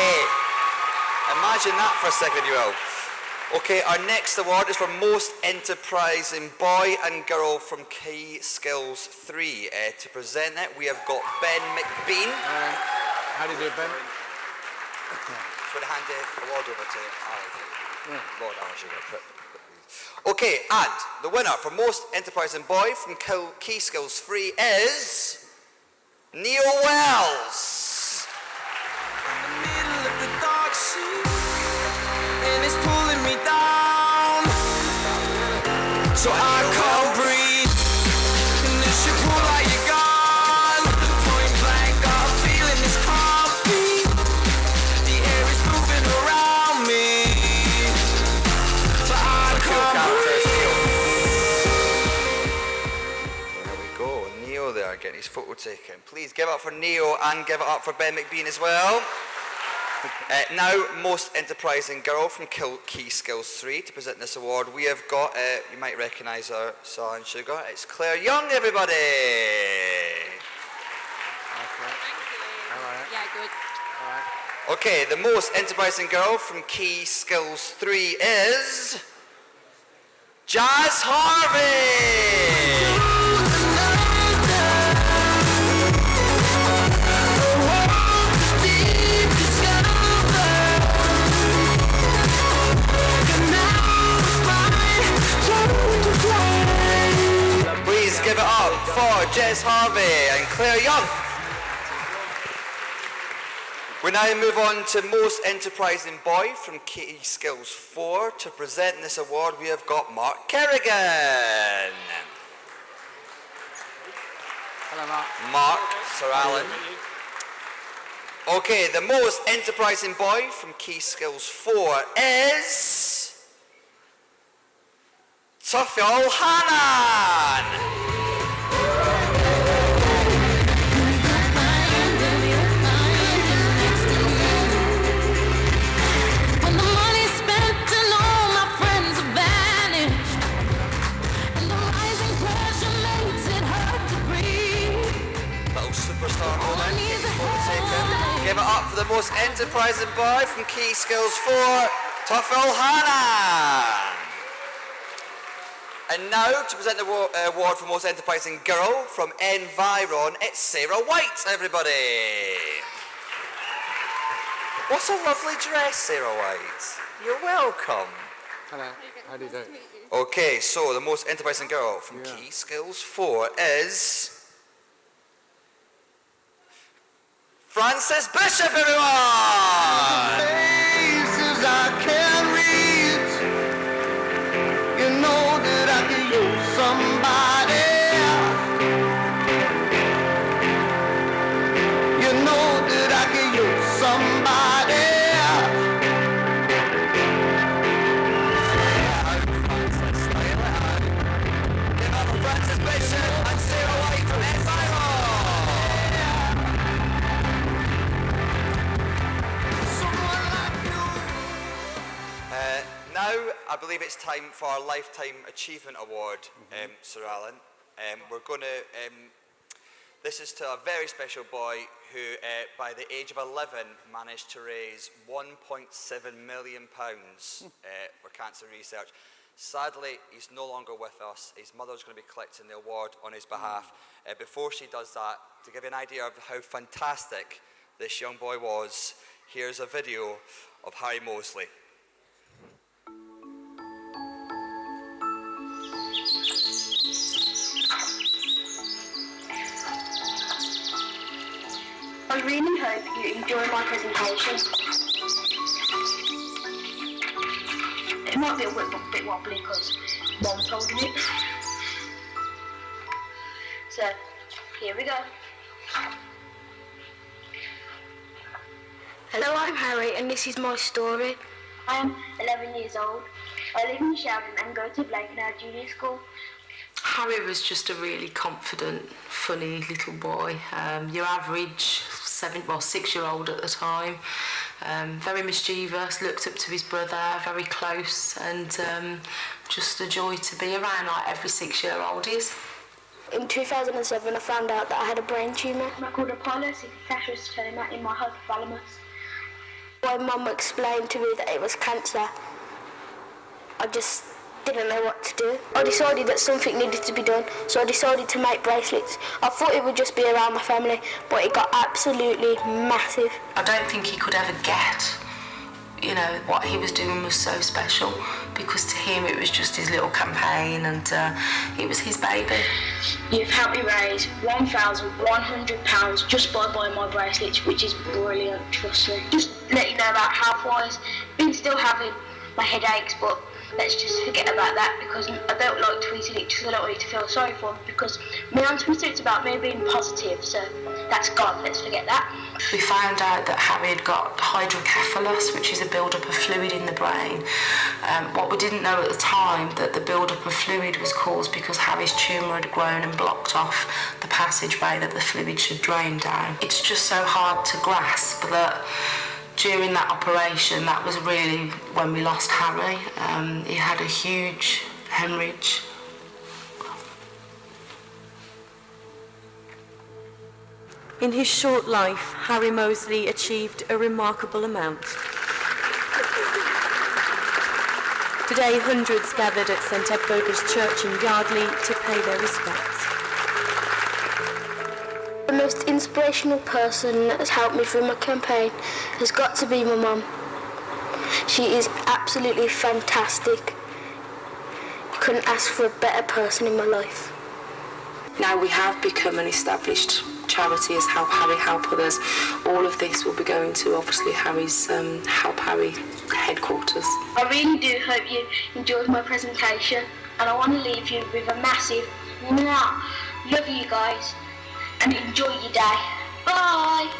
Imagine that for a second, you will. Okay, our next award is for most enterprising boy and girl from Key Skills 3. To present it, we have got Ben McBean. How do you do it, Ben? Just want to hand the award over to Alan. Lord Alan Sugar. Okay, and the winner for most enterprising boy from Key Skills 3 is Neil Wells. And it's pulling me down, so I can't breathe. And this should pull like you're gone. Point blank, got a feeling this can't be. The air is moving around me, but I can't breathe. There we go, Neo there getting his photo taken. Please give it up for Neo and give it up for Ben McBean as well. Now, most enterprising girl from Key Skills 3 to present this award. We have got, you might recognise her, Sal and Sugar. It's Claire Young, everybody. Yeah, good. Okay, the most enterprising girl from Key Skills 3 is Jazz Harvey. Please give it up for Jess Harvey and Claire Young. We now move on to most enterprising boy from Key Skills 4. To present this award, we have got Mark Kerrigan. Hello, Mark. Mark, Sir Alan. Okay, the most enterprising boy from Key Skills 4 is Tufiol Hanan. most enterprising boy from Key Skills 4, Toffel Hanan. And now to present the award for most enterprising girl from Environ, it's Sarah White, everybody. What a lovely dress, Sarah White. You're welcome. Hello, how do you do? Okay, so the most enterprising girl from Key Skills 4 is Frances Bishop, everyone! Faces I can't read. You know that I could use somebody. You know that I could use somebody. Give up for Frances Bishop and Sarah White from Environ! Now, I believe it's time for our Lifetime Achievement Award, Sir Alan. We're going to, this is to a very special boy who, by the age of 11, managed to raise £1.7 million for cancer research. Sadly, he's no longer with us. His mother's going to be collecting the award on his behalf. Before she does that, to give you an idea of how fantastic this young boy was, here's a video of Harry Moseley. I really hope you enjoy my presentation. It might be a bit wobbly because Mom's holding it. So, here we go. Hello, I'm Harry and this is my story. I am 11 years old. I live in Sheldon and go to Blakenhall Junior School. Harry was just a really confident, funny little boy. Your average 6-year-old at the time. Very mischievous, looked up to his brother, very close, and just a joy to be around like every 6-year-old is. In 2007, I found out that I had a brain tumour called a pilocytic in my hypothalamus. My mum explained to me that it was cancer. I just didn't know what to do. I decided that something needed to be done, so I decided to make bracelets. I thought it would just be around my family, but it got absolutely massive. I don't think he could ever get, what he was doing was so special, because to him it was just his little campaign and it was his baby. You've helped me raise £1,100 just by buying my bracelets, which is brilliant, trust me. Just let you know about health-wise, been still having my headaches, but let's just forget about that because I don't like tweeting it because I don't want you to feel sorry for me, because me on Twitter it's about me being positive, so that's gone, let's forget that. We found out that Harry had got hydrocephalus, which is a build-up of fluid in the brain. What we didn't know at the time, that the build-up of fluid was caused because Harry's tumour had grown and blocked off the passageway that the fluid should drain down. It's just so hard to grasp that during that operation, that was really when we lost Harry. He had a huge hemorrhage. In his short life, Harry Moseley achieved a remarkable amount. Today, hundreds gathered at St Edburgers Church in Yardley to pay their respects. The most inspirational person that has helped me through my campaign has got to be my mum. She is absolutely fantastic. You couldn't ask for a better person in my life. Now we have become an established charity as Help Harry, Help Others. All of this will be going to obviously Harry's Help Harry headquarters. I really do hope you enjoyed my presentation, and I want to leave you with a massive mwah. Love you guys and enjoy your day. Bye!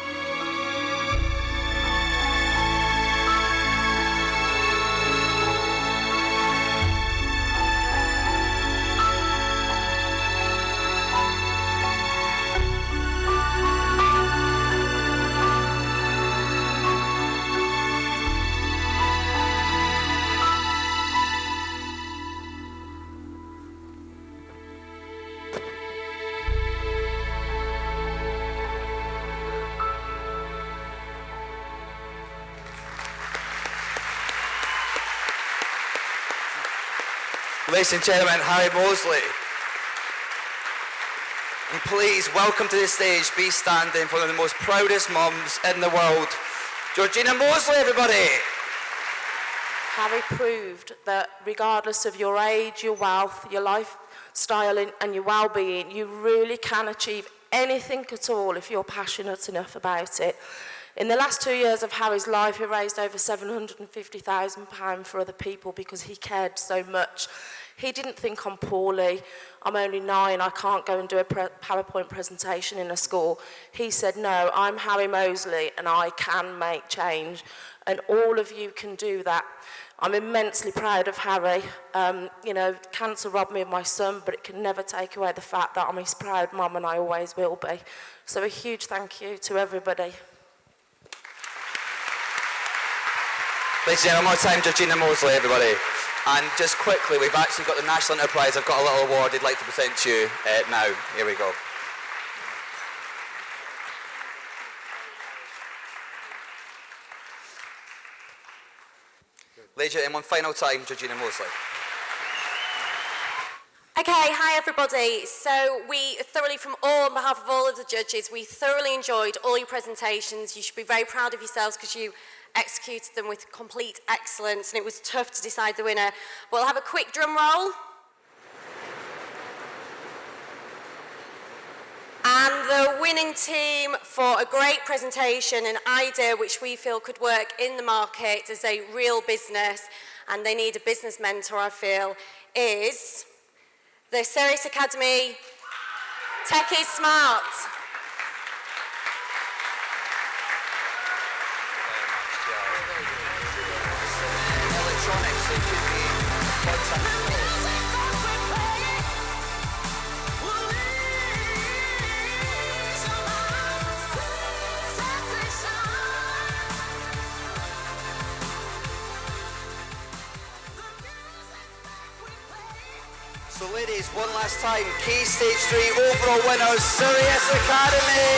Ladies and gentlemen, Harry Mosley. And please welcome to the stage, be standing for one of the most proudest mums in the world, Georgina Mosley, everybody. Harry proved that regardless of your age, your wealth, your lifestyle and your well-being, you really can achieve anything at all if you're passionate enough about it. In the last 2 years of Harry's life, he raised over £750,000 for other people because he cared so much. He didn't think I'm poorly, I'm only 9, I can't go and do a PowerPoint presentation in a school. He said, no, I'm Harry Mosley and I can make change. And all of you can do that. I'm immensely proud of Harry. You know, cancer robbed me of my son, but it can never take away the fact that I'm his proud mum and I always will be. So a huge thank you to everybody. Ladies and gentlemen, one more time, Georgina Mosley, everybody. And just quickly, we've actually got the National Enterprise. I've got a little award I'd like to present to you now. Here we go. Ladies and gentlemen, one final time, Georgina Mosley. Okay, hi everybody. So we thoroughly, on behalf of all of the judges, we thoroughly enjoyed all your presentations. You should be very proud of yourselves because you executed them with complete excellence and it was tough to decide the winner. We'll have a quick drum roll. And the winning team for a great presentation, an idea which we feel could work in the market as a real business, and they need a business mentor, I feel, is the Serious Academy Tech is Smart. So ladies, one last time, Key Stage 3 overall winners, Sirius Academy!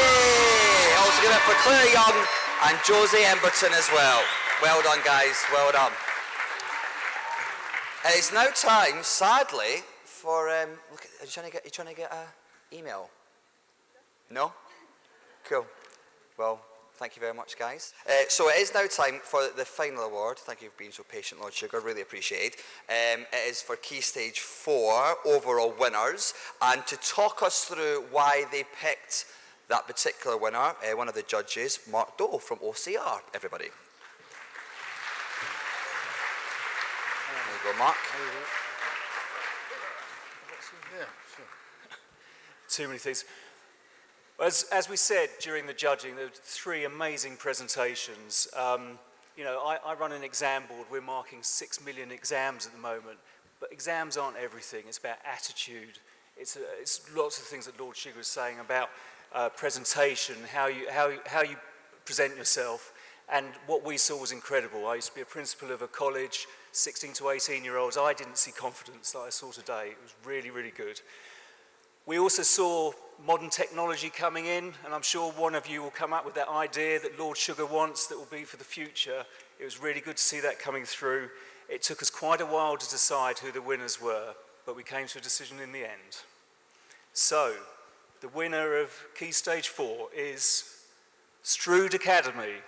Also give it for Claire Young and Josie Emberton as well. Well done guys, well done. It's now time, sadly, for, look, are you trying to get an email? No? Cool. Well, thank you very much, guys. So it is now time for the final award. Thank you for being so patient, Lord Sugar. Really appreciate it. It is for Key Stage 4 overall winners. And to talk us through why they picked that particular winner, one of the judges, Mark Doe from OCR. Everybody. There you go, Mark. Yeah, sure. Too many things. As we said during the judging, there were 3 amazing presentations. You know, I run an exam board. We're marking 6 million exams at the moment, but exams aren't everything. It's about attitude. It's lots of things that Lord Sugar was saying about presentation, how you present yourself, and what we saw was incredible. I used to be a principal of a college, 16 to 18-year-olds. I didn't see confidence that I saw today. It was really, really good. We also saw modern technology coming in, and I'm sure one of you will come up with that idea that Lord Sugar wants that will be for the future. It was really good to see that coming through. It took us quite a while to decide who the winners were, but we came to a decision in the end. So, the winner of Key Stage 4 is Strood Academy.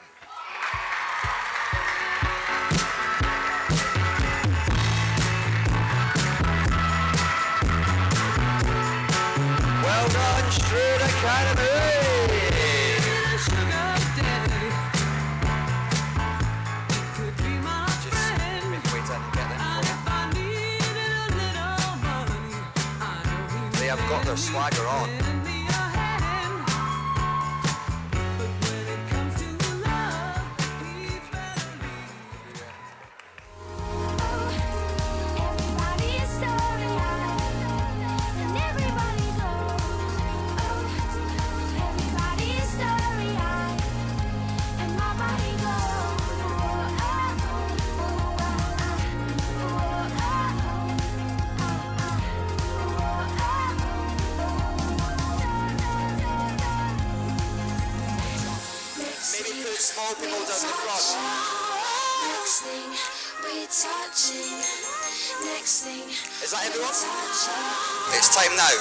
Well done, Strood Academy! They have got their swagger on. Small people down the front. Next thing we're touching. Is that everyone? It's time now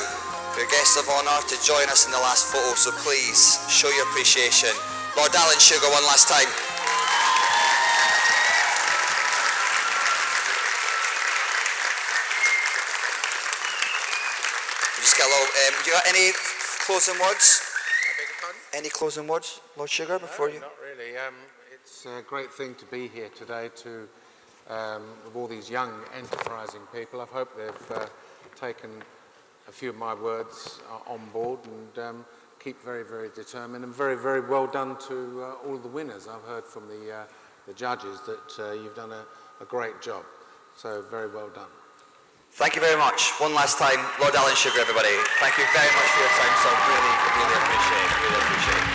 for your guests of honour to join us in the last photo, so please show your appreciation. Lord Alan Sugar, one last time. Just get a little, do you got any closing words? Any closing words, Lord Sugar, before you? Not really. It's a great thing to be here today with all these young, enterprising people. I hope they've taken a few of my words on board and keep very, very determined, and very, very well done to all the winners. I've heard from the judges that you've done a great job. So very well done. Thank you very much. One last time, Lord Alan Sugar, everybody. Thank you very much for your time, so really, really appreciate it.